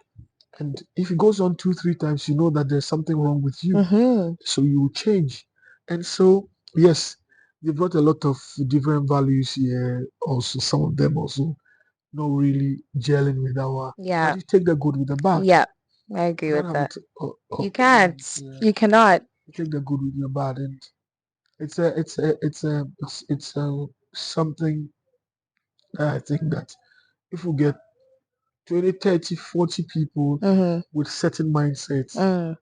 And if it goes on 2-3 times, you know that there's something wrong with you. Mm-hmm. So you will change. And so yes, they brought a lot of different values here. Also, some of them also not really gelling with our. Yeah. But you take the good with the bad. Yeah. I agree You can't with have that. it. You can't. Yeah. You cannot. You take the good with the bad, and it's something that I think that if we get 20, 30, 40 people Mm-hmm. with certain mindsets Mm.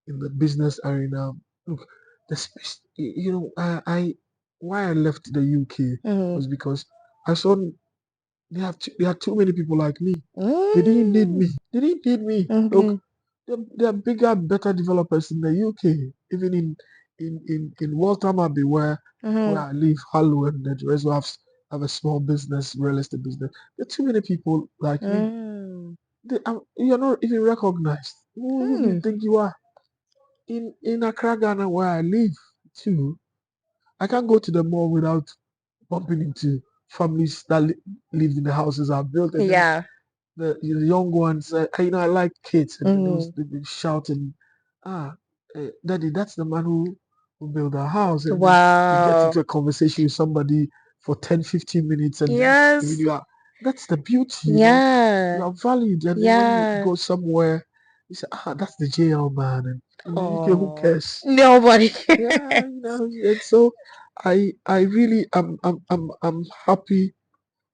in the business arena, look, the space, I why I left the UK Mm-hmm. was because I saw there are too many people like me. They didn't need Mm. me. They didn't need me. Mm-hmm. Look, there are bigger, better developers in the UK, even in Waltham Abbey, where Mm-hmm. I live, Harlow, and the rest have a small business, real estate business. There are too many people like me. Mm. You're not even recognized. Who do you Hmm. think you are? In Accra, Ghana, where I live, too, I can't go to the mall without bumping into families that lived in the houses I've built, and then Yeah. the young ones, I like kids, and then Mm-hmm. they've been shouting, ah, Daddy, that's the man who built our house. And then you get Wow. into a conversation with somebody for 10, 15 minutes, and then when Yes. you are, that's the beauty, you Yeah. are valued. And then when you Yeah. go somewhere, you say, that's the JL man. And in the UK, who Oh. cares? Nobody Yeah, cares. and so I really I'm happy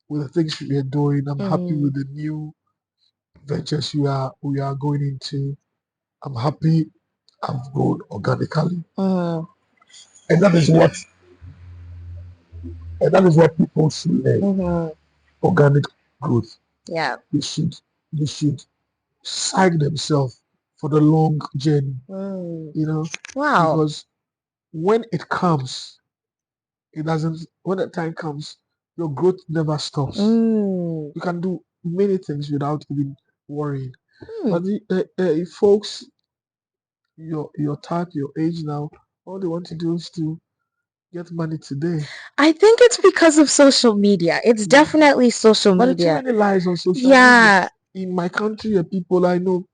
with the things we are doing. I'm happy Mm. with the new ventures we are going into. I'm happy I've grown organically. Mm. And that is what people should learn. Mm-hmm. Organic growth. Yeah. They should psych themselves for the long journey, Mm. you know, Wow. because when it comes, it doesn't. When the time comes, your growth never stops. Mm. You can do many things without even worrying. Mm. But folks, your type, your age now, all they want to do is to get money today. I think it's because of social media. It's definitely social But there are too media. many lies on social media. Yeah. In my country, people I know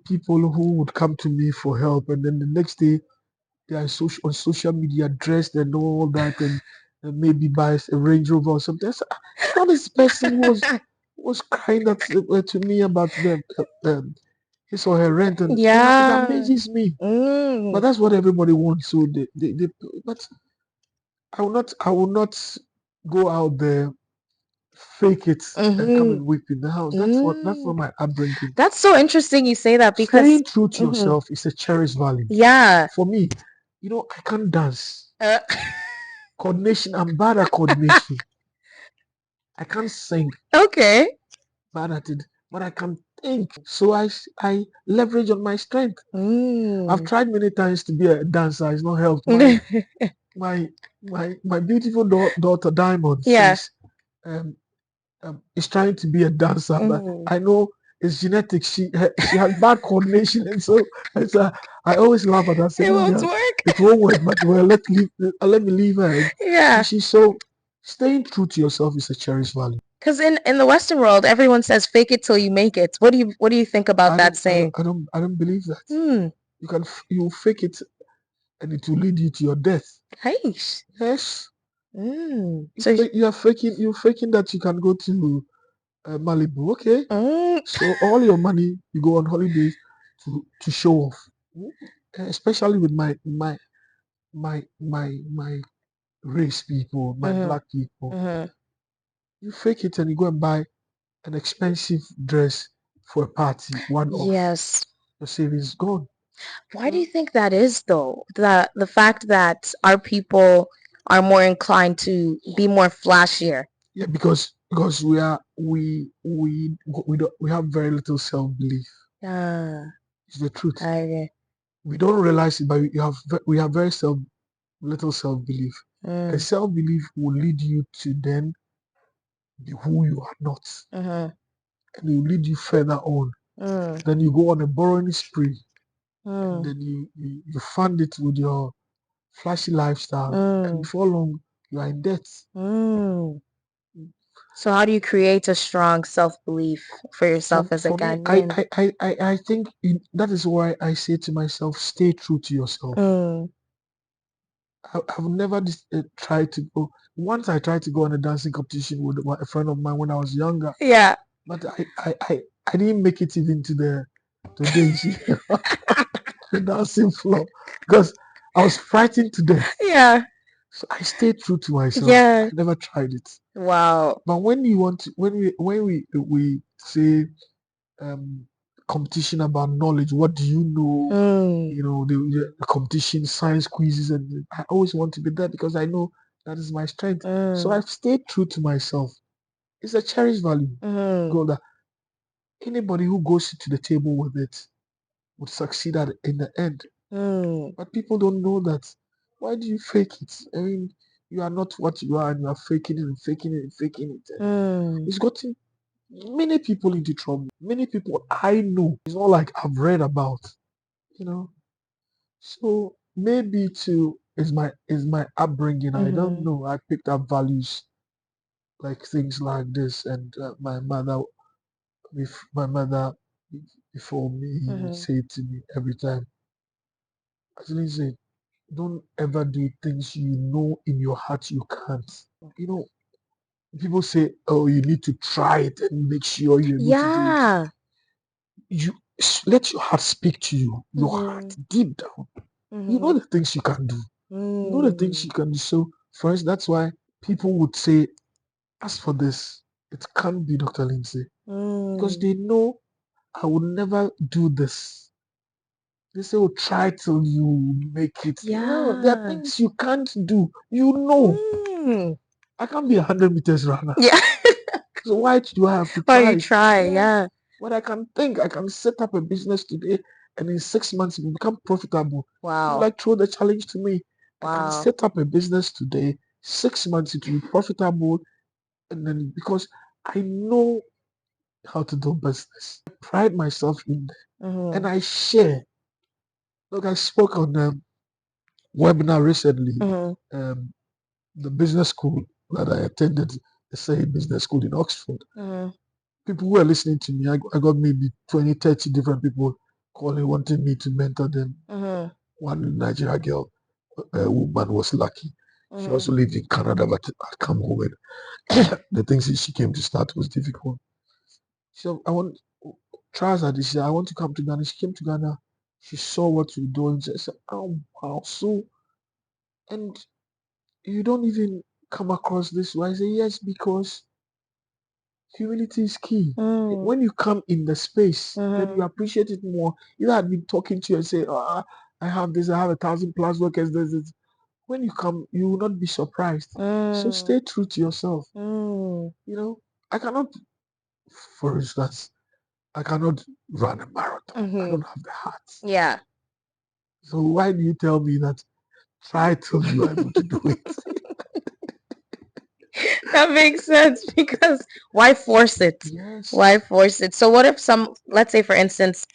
people who would come to me for help, and then the next day they are on social media dressed and all that, and maybe buys a Range Rover or something. I saw this person was crying to me about his or her rent, and it Yeah. amazes me. But Mm. that's what everybody wants. So but I will not go out there, fake it, and come Mm-hmm. and weep in the house. That's not Mm. my upbringing. That's so interesting you say that because Staying true to mhm. yourself is a cherished value. Yeah. For me, I can't dance. Uh, Coordination, I'm bad at coordination. I can't sing, okay. bad at it, but I can think. So I leverage on my strength. I've Mm. tried many times to be a dancer. It's not helped. My beautiful daughter Diamond Yeah. says is trying to be a dancer, but Mm. I know it's genetics. She has bad coordination, and so I always laugh at her. I say, It no, won't yeah, work. it won't work. But well, let me leave her. And Yeah. she's so staying true to yourself is a cherished value. Because in the Western world, everyone says "fake it till you make it." What do you think about I that don't I don't saying? I don't I don't believe that. Hmm. You fake it and it will lead you to your death. Hey. Yes, Mm. So. you're faking that you can go to Malibu. Okay, Mm. so all your money you go on holidays to show off. Especially with my race people, my Mhm. black people. Mhm. You fake it and you go and buy an expensive dress for a party, one off. Yes. Your savings gone. Why do you think that is though? The fact that our people are more inclined to be more flashier. Yeah, because we have very little self belief. Ah, It's the truth. I agree. We don't realize it, but we have very little self belief. And Mm. self belief will lead you to then be who you are not, Mhm. and it will lead you further on. Mm. Then you go on a borrowing spree, and Mm. then you fund it with your flashy lifestyle, and Mm. before long you are in debt. Mm. So how do you create a strong self-belief for yourself as a For me, I Ghanaian? I I I I think that is why I say to myself, stay true to yourself. Mm. I've never tried to go. Once I tried to go on a dancing competition with a friend of mine when I was younger, Yeah. but I didn't make it even to the dancing floor because I was frightened to death. Yeah. So I stayed true to myself. Yeah. I never tried it. Wow. But when you want to, when we say competition about knowledge, what do you know? You know, the competition, science quizzes, and I always want to be there because I know that is my strength. So I've stayed true to myself. It's a cherished value, Golda. Anybody who goes to the table with it would succeed in the end. But people don't know that. Why do you fake it? I mean, you are not what you are, and you are faking it and faking it and faking it. It's gotten many people into trouble. Many people I know. It's not like I've read about. You know. So maybe too is my upbringing. I don't know. I picked up values like things like this, and my mother before me said to me every time, actually said, don't ever do things you know in your heart you can't. You know, people say, oh, you need to try it and make sure you're able to do it. Yeah. You let your heart speak to you. Your heart deep down. You know the things you can do. You know the things you can do. So first, that's why people would say, as for this, it can't be Dr. Lindsay. Because they know I would never do this. They say, oh, try till you make it. No, there are things you can't do. You know. I can't be 100 meters runner. Yeah. So why do I have to Why try? you try? Yeah. But I can think, I can set up a business today and in 6 months it will become profitable. Wow. You like throw the challenge to me. I can Wow. set up a business today, 6 months it will be profitable. And then because I know how to do business, I pride myself in that. And I share. Look, I spoke on a webinar recently, the business school that I attended, the same business school in Oxford. People who were listening to me, I got maybe 20, 30 different people calling, wanting me to mentor them. One Nigerian girl, a woman was lucky. She also lived in Canada, but I come home and the things that she came to start was difficult. So I want tries her this year. I want to come to Ghana. She came to Ghana. She saw what we're doing. She said, "Oh wow!" So, and you don't even come across this way. I say yes because humility is key. When you come in the space, then you appreciate it more. You had been talking to you and say, "Oh, I have this. I have 1,000 plus workers." This. When you come, you will not be surprised. So stay true to yourself. You know, I cannot, for instance, I cannot run a marathon. I don't have the heart. Yeah. So why do you tell me that try till you are able to do it? That makes sense because why force it? Yes. Why force it? So what if let's say for instance,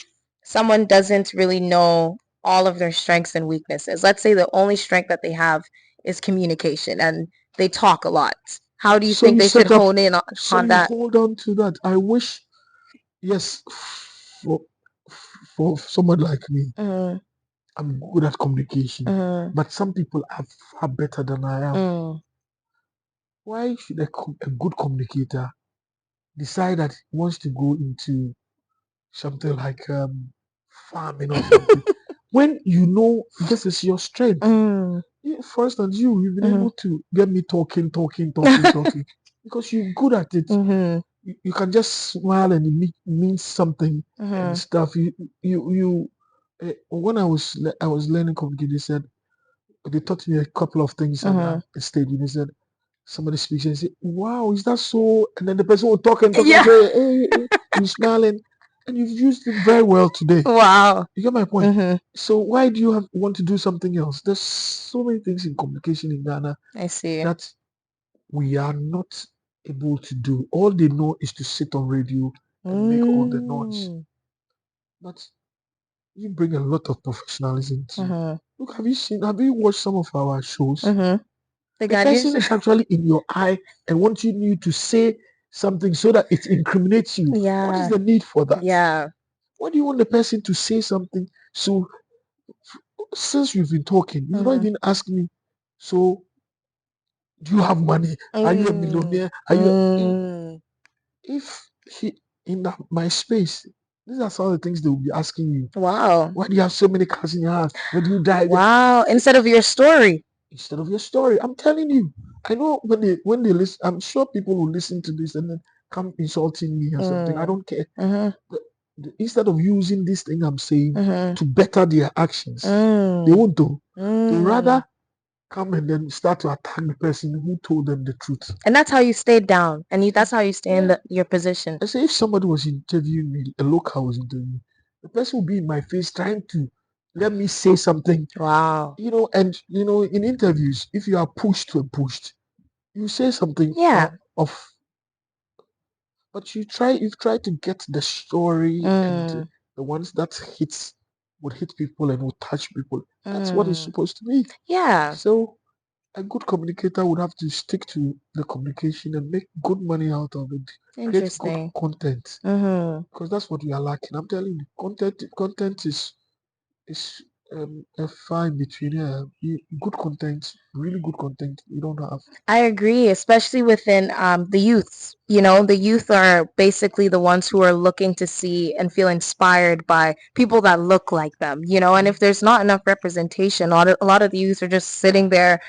someone doesn't really know all of their strengths and weaknesses. Let's say the only strength that they have is communication and they talk a lot. How do you think they should hone in on that? Hold on to that. I wish, yes, for someone like me, I'm good at communication, but some people are far better than I am. Why should a good communicator decide that he wants to go into something like farming or something when you know this is your strength? For instance, you've been able to get me talking because you're good at it. You can just smile and it means something and stuff. When I was learning communication, they taught me a couple of things at the stage. They said somebody speaks and say, "Wow, is that so?" And then the person will talk and Yeah. and say, "Hey, you smiling," and you've used it very well today. Wow. You get my point. So why do you want to do something else? There's so many things in communication in Ghana I see. that we are not able to do. All they know is to sit on radio and make all the noise. But you bring a lot of professionalism to you. Look, have you watched some of our shows? The person is actually in your eye and wanting you to say something so that it incriminates you. Yeah. What is the need for that? Yeah. What do you want the person to say something? So since we've been talking, you've not even asked me, So, do you have money? Are you a millionaire? Are you if he in my space? These are some of the things they will be asking you. Wow. Why do you have so many cars in your house? Where do you die? Wow. Instead of your story. Instead of your story, I'm telling you. I know when they listen, I'm sure people will listen to this and then come insulting me or something. I don't care. Instead of using this thing I'm saying to better their actions, they won't do. They rather come and then start to attack the person who told them the truth. And that's how you stayed down, and that's how you stay in your position. I say if somebody was interviewing me, a local was interviewing me, the person would be in my face trying to let me say something. Wow. And in interviews, if you are pushed, you say something of but you've tried to get the story and the ones that would hit people and would touch people. That's what it's supposed to be. Yeah. So a good communicator would have to stick to the communication and make good money out of it. Create good content. Because that's what we are lacking. I'm telling you, content is a fine between good content, really good content we don't have. I agree, especially within the youths. The youth are basically the ones who are looking to see and feel inspired by people that look like them, and if there's not enough representation, a lot of the youth are just sitting there,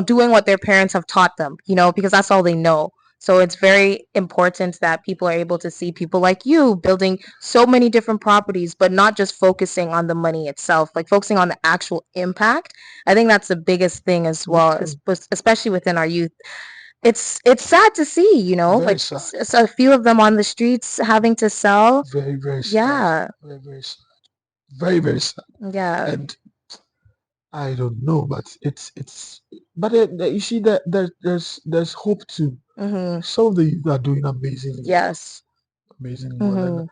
doing what their parents have taught them, because that's all they know. So it's very important that people are able to see people like you building so many different properties, but not just focusing on the money itself, like focusing on the actual impact. I think that's the biggest thing as well, especially within our youth. It's sad to see, Very sad. a few of them on the streets having to sell. Very, very sad. Yeah. Very, very sad. Very, very sad. Yeah. And I don't know, but but you see that there's hope too. Some of the youth are doing amazingly. Yes. Amazingly well.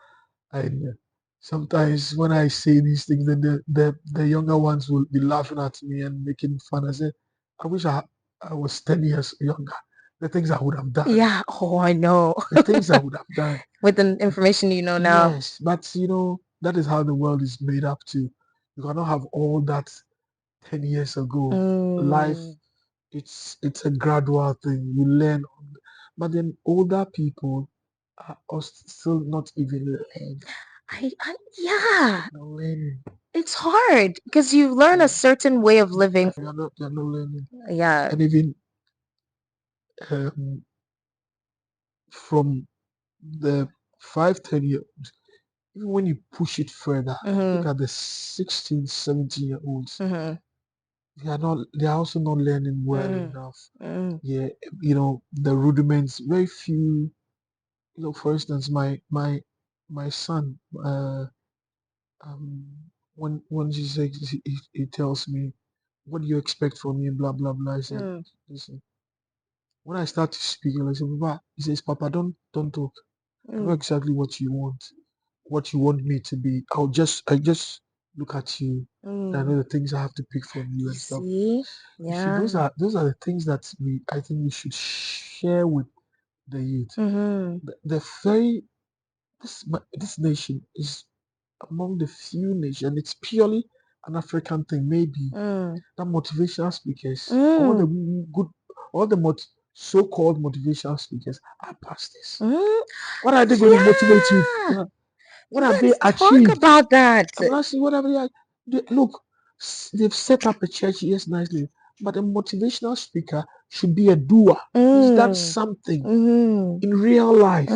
And sometimes when I say these things, then the younger ones will be laughing at me and making fun. I say, I wish I was 10 years younger. The things I would have done. Yeah. Oh, I know. The things I would have done. With the information you know now. Yes, but that is how the world is made up to. You cannot have all that 10 years ago. Life, it's a gradual thing. You learn, but then older people are still not even learning. Yeah. Not learning. It's hard because you learn a certain way of living. You're not learning. Yeah. And even from the 5-10 years, even when you push it further, look at the 16, 17-year-olds. They are also not learning well enough. Yeah, the rudiments, very few. For instance, my son, when he tells me, what do you expect from me, blah blah blah. I said, listen, when I start to speak, I say, Papa, he says, Papa, don't talk. I know exactly what you want me to be. I just look at you. And I know the things I have to pick from you and stuff. See? You see, those are the things that I think we should share with the youth. This nation is among the few nations. It's purely an African thing. Maybe that motivational speakers, all the so-called motivational speakers are pastors. What are they going to motivate you? What have they achieved? Talk about that. I'm asking whatever look, they've set up a church, yes, nicely, but a motivational speaker should be a doer. He's done something in real life,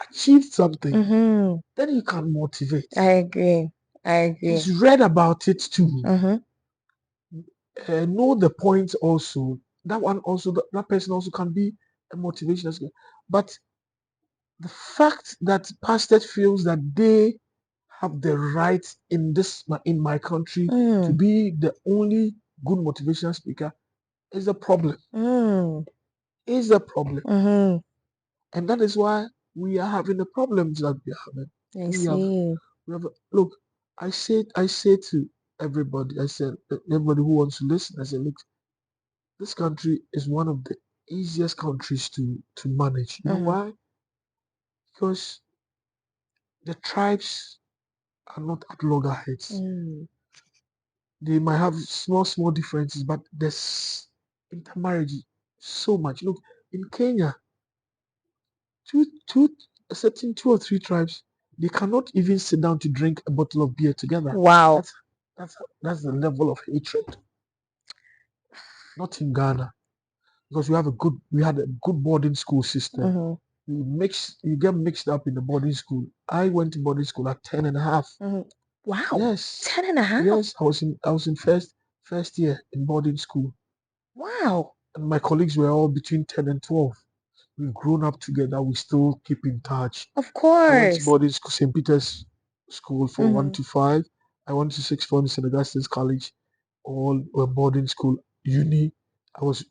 achieved something. Then you can motivate. I agree. He's read about it too. Know the point also. That person also can be a motivational speaker. But the fact that pastors feels that they have the right in my country to be the only good motivational speaker is a problem. Is a problem. And that is why we are having the problems that we are having. Look, I say to everybody, I said everybody who wants to listen, I said, look, this country is one of the easiest countries to manage. You know why? Because the tribes are not at loggerheads. They might have small differences, but there's intermarriage so much. Look, in Kenya, two a certain 2 or 3 tribes, they cannot even sit down to drink a bottle of beer together. Wow. That's the level of hatred. Not in Ghana, because we had a good boarding school system. Mm-hmm. You get mixed up in the boarding school. I went to boarding school at 10 and a half. Mm-hmm. Wow. Yes. 10 and a half? Yes, I was in first year in boarding school. Wow. And my colleagues were all between 10 and 12. We've grown up together. We still keep in touch. Of I went to course. boarding school, St. Peter's School for 1 Mhm. to 5. I went to sixth form in St. Augustine's College. All were boarding school. Uni,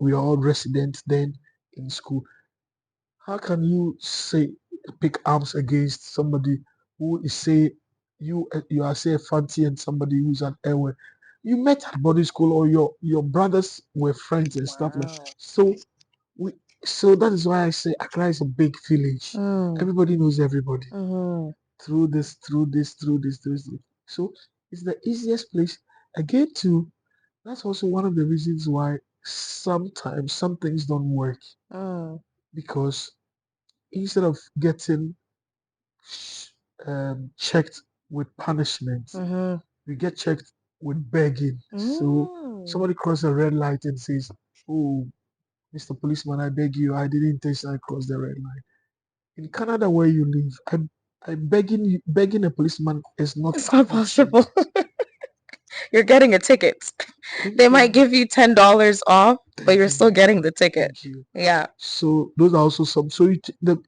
we were all residents then in school. How can you say pick arms against somebody who is you are say a fancy and somebody who's an airway? You met at boarding school, or your brothers were friends and stuff like Wow. so. We so that is why I say Accra is a big village. Mm. Everybody knows everybody Mm-hmm. through this. So it's the easiest place. Again, too, that's also one of the reasons why sometimes some things don't work, because instead of getting checked with punishment, Mm-hmm. we get checked with begging. So somebody crosses a red light and says, "Oh, Mr. Policeman, I beg you, I didn't intentionally cross the red line." In Canada, where you live, begging a policeman is not It's not possible. possible. You're getting a ticket. They might give you $10 off, but you're still getting the ticket. Thank you. Yeah. So those are also some. So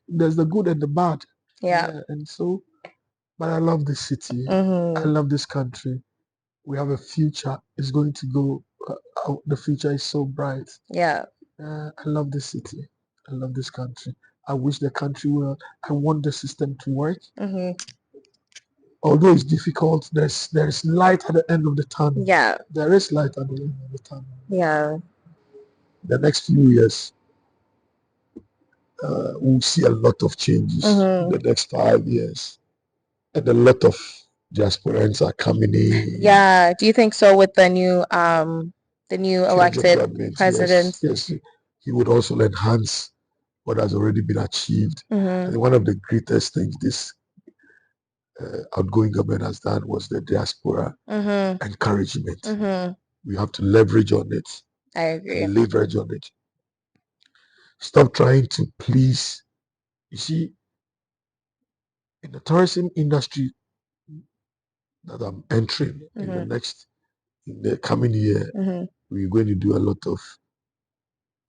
there's the good and the bad. Yeah. And so, but I love this city. Mm-hmm. I love this country. We have a future. It's going to go. The future is so bright. Yeah. I love this city. I love this country. I wish the country will. I want the system to work. Mm-hmm. Although it's difficult, there's light at the end of the tunnel. Yeah. There is light at the end of the tunnel. Yeah. The next few years, we'll see a lot of changes. Mm-hmm. The next 5 years, and a lot of diasporans are coming in. Yeah. Do you think so with the new elected president? Yes, he would also enhance what has already been achieved. Mm-hmm. And one of the greatest things this outgoing government has done was the diaspora encouragement. Mm-hmm. We have to leverage on it. I agree. Leverage on it. Stop trying to please. You see, in the tourism industry that I'm entering in the coming year, we're going to do a lot of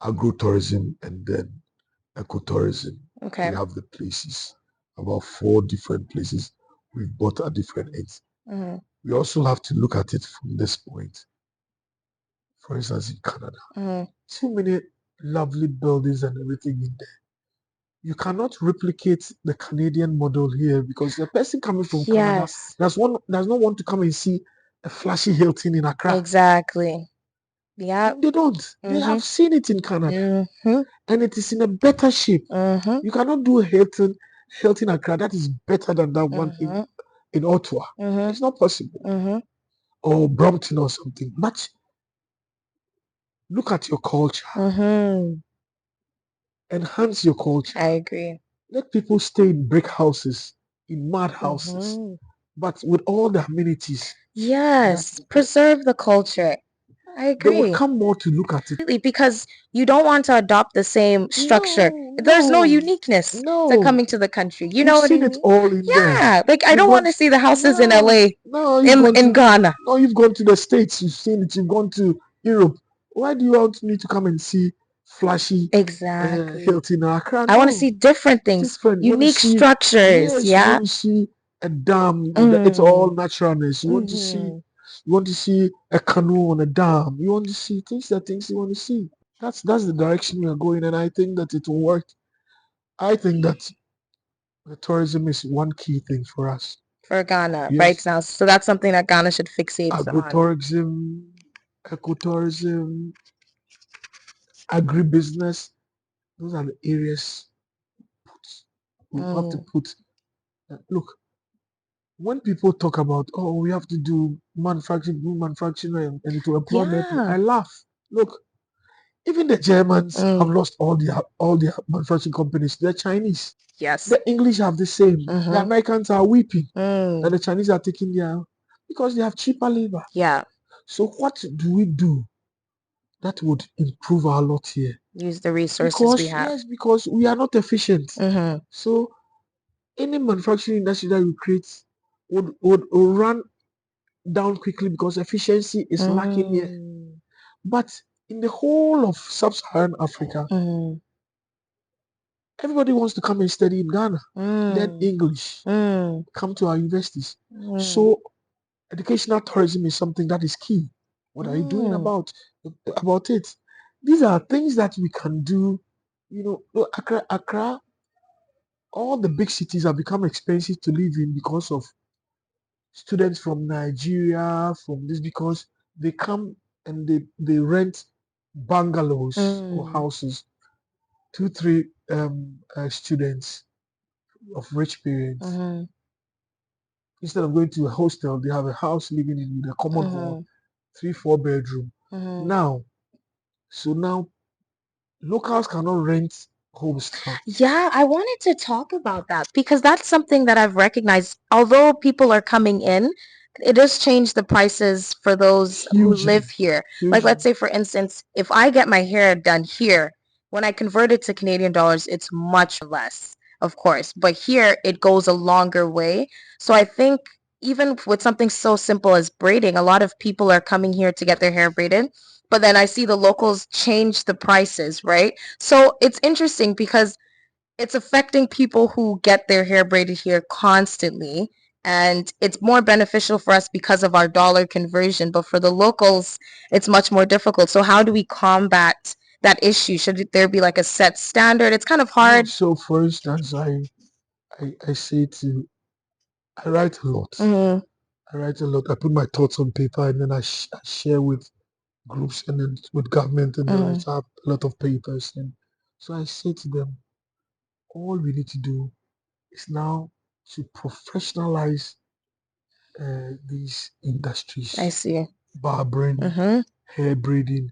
agro-tourism and then ecotourism. Okay. We have the places, about 4 different places we've bought at different ends. We also have to look at it from this point. For instance, in Canada, too many lovely buildings and everything in there. You cannot replicate the Canadian model here, because the person coming from Canada does not want to come and see a flashy Hilton in Accra. Exactly. Yeah. They don't. They have seen it in Canada, and it is in a better shape. You cannot do a Hilton Accra that is better than that one in Ottawa. It's not possible. Or Brompton or something. But look at your culture. Enhance your culture. I agree. Let people stay in brick houses, in mud houses, but with all the amenities. Yes, preserve the culture. I agree. They would come more to look at it. Because you don't want to adopt the same structure. There's no uniqueness to coming to the country. You know what I mean? It all in there. Yeah, like I don't want to see the houses in LA, in Ghana. No, you've gone to the States, you've seen it, you've gone to Europe. Why do you want me to come and see flashy Hilton or Accra? I want to see different things, unique structures. You want to see a dam, it's all naturalness. You want to see a canoe on a dam. You want to see things you want to see. That's the direction we are going, and I think that it will work. I think that the tourism is one key thing for us. For Ghana, right now. So that's something that Ghana should fixate on. Agro-tourism, ecotourism, agribusiness. Those are the areas we have to put. Look, when people talk about, oh, we have to do manufacturing and it will employ more people, I laugh. Look, even the Germans have lost all their manufacturing companies. They're Chinese. Yes. The English have the same. The Americans are weeping that the Chinese are taking their, because they have cheaper labor. Yeah. So what do we do that would improve our lot here? Use the resources we have. Yes, because we are not efficient. So any manufacturing industry that we create would run down quickly because efficiency is lacking here. But in the whole of sub-Saharan Africa, everybody wants to come and study in Ghana, learn English, come to our universities. So educational tourism is something that is key. What are you doing about it? These are things that we can do. You know, Accra, all the big cities have become expensive to live in because of students from Nigeria, from this, because they come and they rent bungalows or houses, 2, 3 students of rich parents. Instead of going to a hostel, they have a house living in the common hall, 3, 4 bedroom. Now locals cannot rent homes now. Yeah, I wanted to talk about that because that's something that I've recognized. Although people are coming in, it does change the prices for those who live here. Like, let's say, for instance, if I get my hair done here, when I convert it to Canadian dollars, it's much less, of course. But here, it goes a longer way. So I think even with something so simple as braiding, a lot of people are coming here to get their hair braided. But then I see the locals change the prices, right? So it's interesting because it's affecting people who get their hair braided here constantly. And it's more beneficial for us because of our dollar conversion. But for the locals, it's much more difficult. So how do we combat that issue? Should there be like a set standard? It's kind of hard. So for instance, I say I write a lot. I write a lot. I put my thoughts on paper and then I share with groups and then with government and then I have a lot of papers. And so I say to them, all we need to do is now to professionalize these industries. I see. Barbering, hair braiding.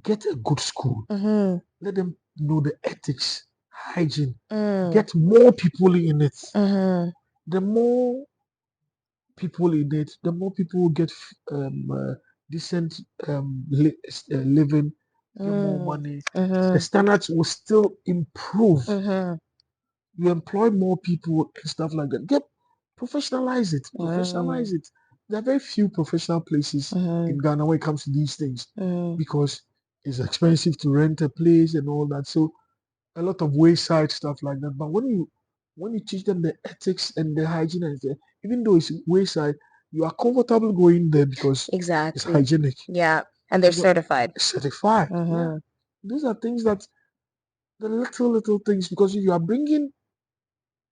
Get a good school. Let them know the ethics, hygiene. Get more people in it. The more people in it, the more people will get decent living, get more money. The standards will still improve. You employ more people and stuff like that. Professionalize it. Professionalize it. There are very few professional places in Ghana when it comes to these things because it's expensive to rent a place and all that. So a lot of wayside stuff like that. But when you teach them the ethics and the hygiene, and even though it's wayside, you are comfortable going there because it's hygienic. Yeah, and they're certified. Certified. Yeah. These are things that the little things, because if you are bringing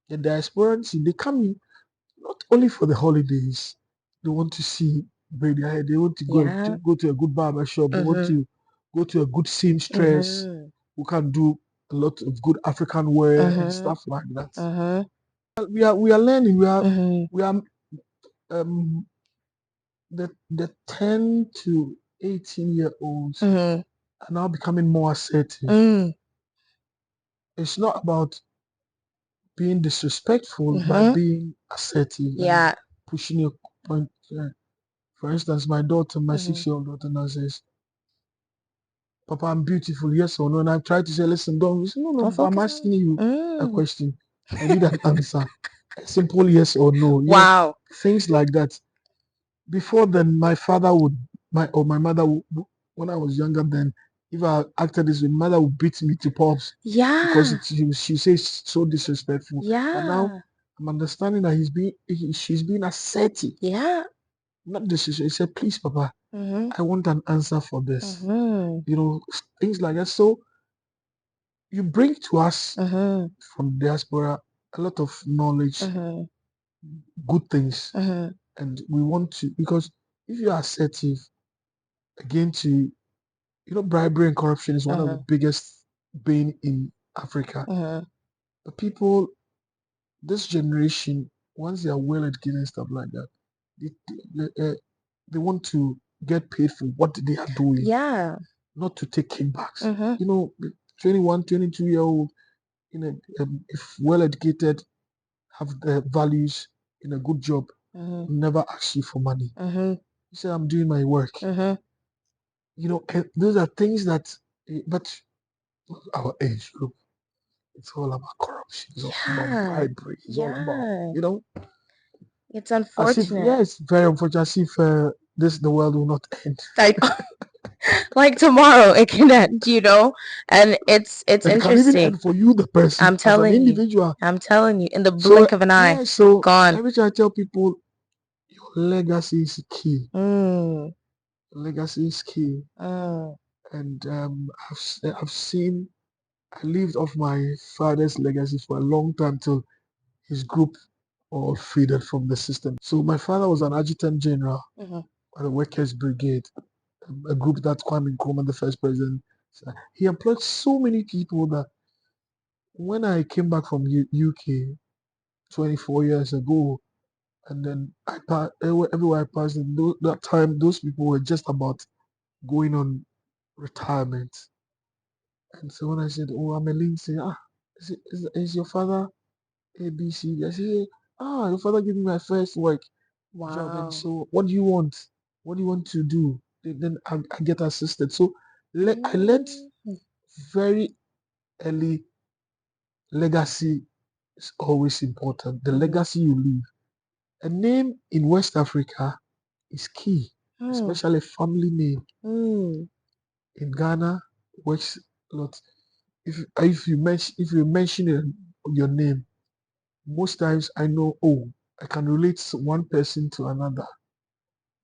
the diasporans, they come in not only for the holidays. They want to see braid their hair. They want to go to a good barber shop. They want to go to a good seamstress who can do a lot of good African wear and stuff like that. We are learning. We are the 10 to 18-year-olds are now becoming more assertive. It's not about being disrespectful, but being assertive and pushing your point. For instance, my daughter, my 6-year-old daughter now says, Papa, I'm beautiful, yes or no? And I try to say, listen, don't. Say, no, Papa, I'm asking you a question. I need an answer. A simple yes or no. Wow. Things like that. Before then, my father would, my mother would, when I was younger then, if I acted this way, my mother would beat me to pulps. Yeah. Because she says so disrespectful. Yeah. But now I'm understanding that she's being assertive. Yeah. Not disrespectful. He said, please, Papa, I want an answer for this. Things like that. So you bring to us from diaspora a lot of knowledge, good things, and we want to, because if you are assertive, again, bribery and corruption is one of the biggest bane in Africa. But people, this generation, once they are well educated and stuff like that, they want to get paid for what they are doing, Yeah. not to take kickbacks. Mm-hmm. You know, 21, 22-year-old, if well educated, have the values in a good job, Mm-hmm. never ask you for money. Mm-hmm. You say, I'm doing my work. Mm-hmm. You know, and those are things that, but our age group, it's all about corruption. It's all about Yeah. bribery. It's all about, Yeah. It's as if, unfortunate. yeah, it's very unfortunate, as if the world will not end. Like tomorrow it can end, you know? And it's It can even interesting. end for you, the person, I'm as an telling you. individual. I'm telling you. In the So, blink of an eye. yeah, so Gone. every time I tell people, your legacy is key. Mm. Legacy is key. Mm. And I've seen, I lived off my father's legacy for a long time till his group all faded from the system. So my father was an adjutant general Mm-hmm. at the Workers' Brigade, a group that Kwame Nkrumah, the first president, he employed so many people that when I came back from UK 24 years ago, and then everywhere I passed, in that time, those people were just about going on retirement. And so when I said, "Oh, I'm a Lindsay," is your father ABC? I said, your father gave me my first work job, and Wow. so what do you want? What do you want to do? Then I get assisted. So I learned Mm. very early, legacy is always important. The Mm-hmm. legacy you leave. A name in West Africa is key, Mm. especially family name. Mm. In Ghana, works a lot. If you mention your name, most times I know, I can relate one person to another.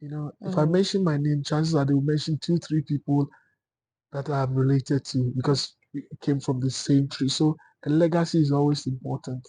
You know, if I Mm-hmm. mention my name, chances are they will mention 2, 3 people that I'm related to because we came from the same tree. So a legacy is always important.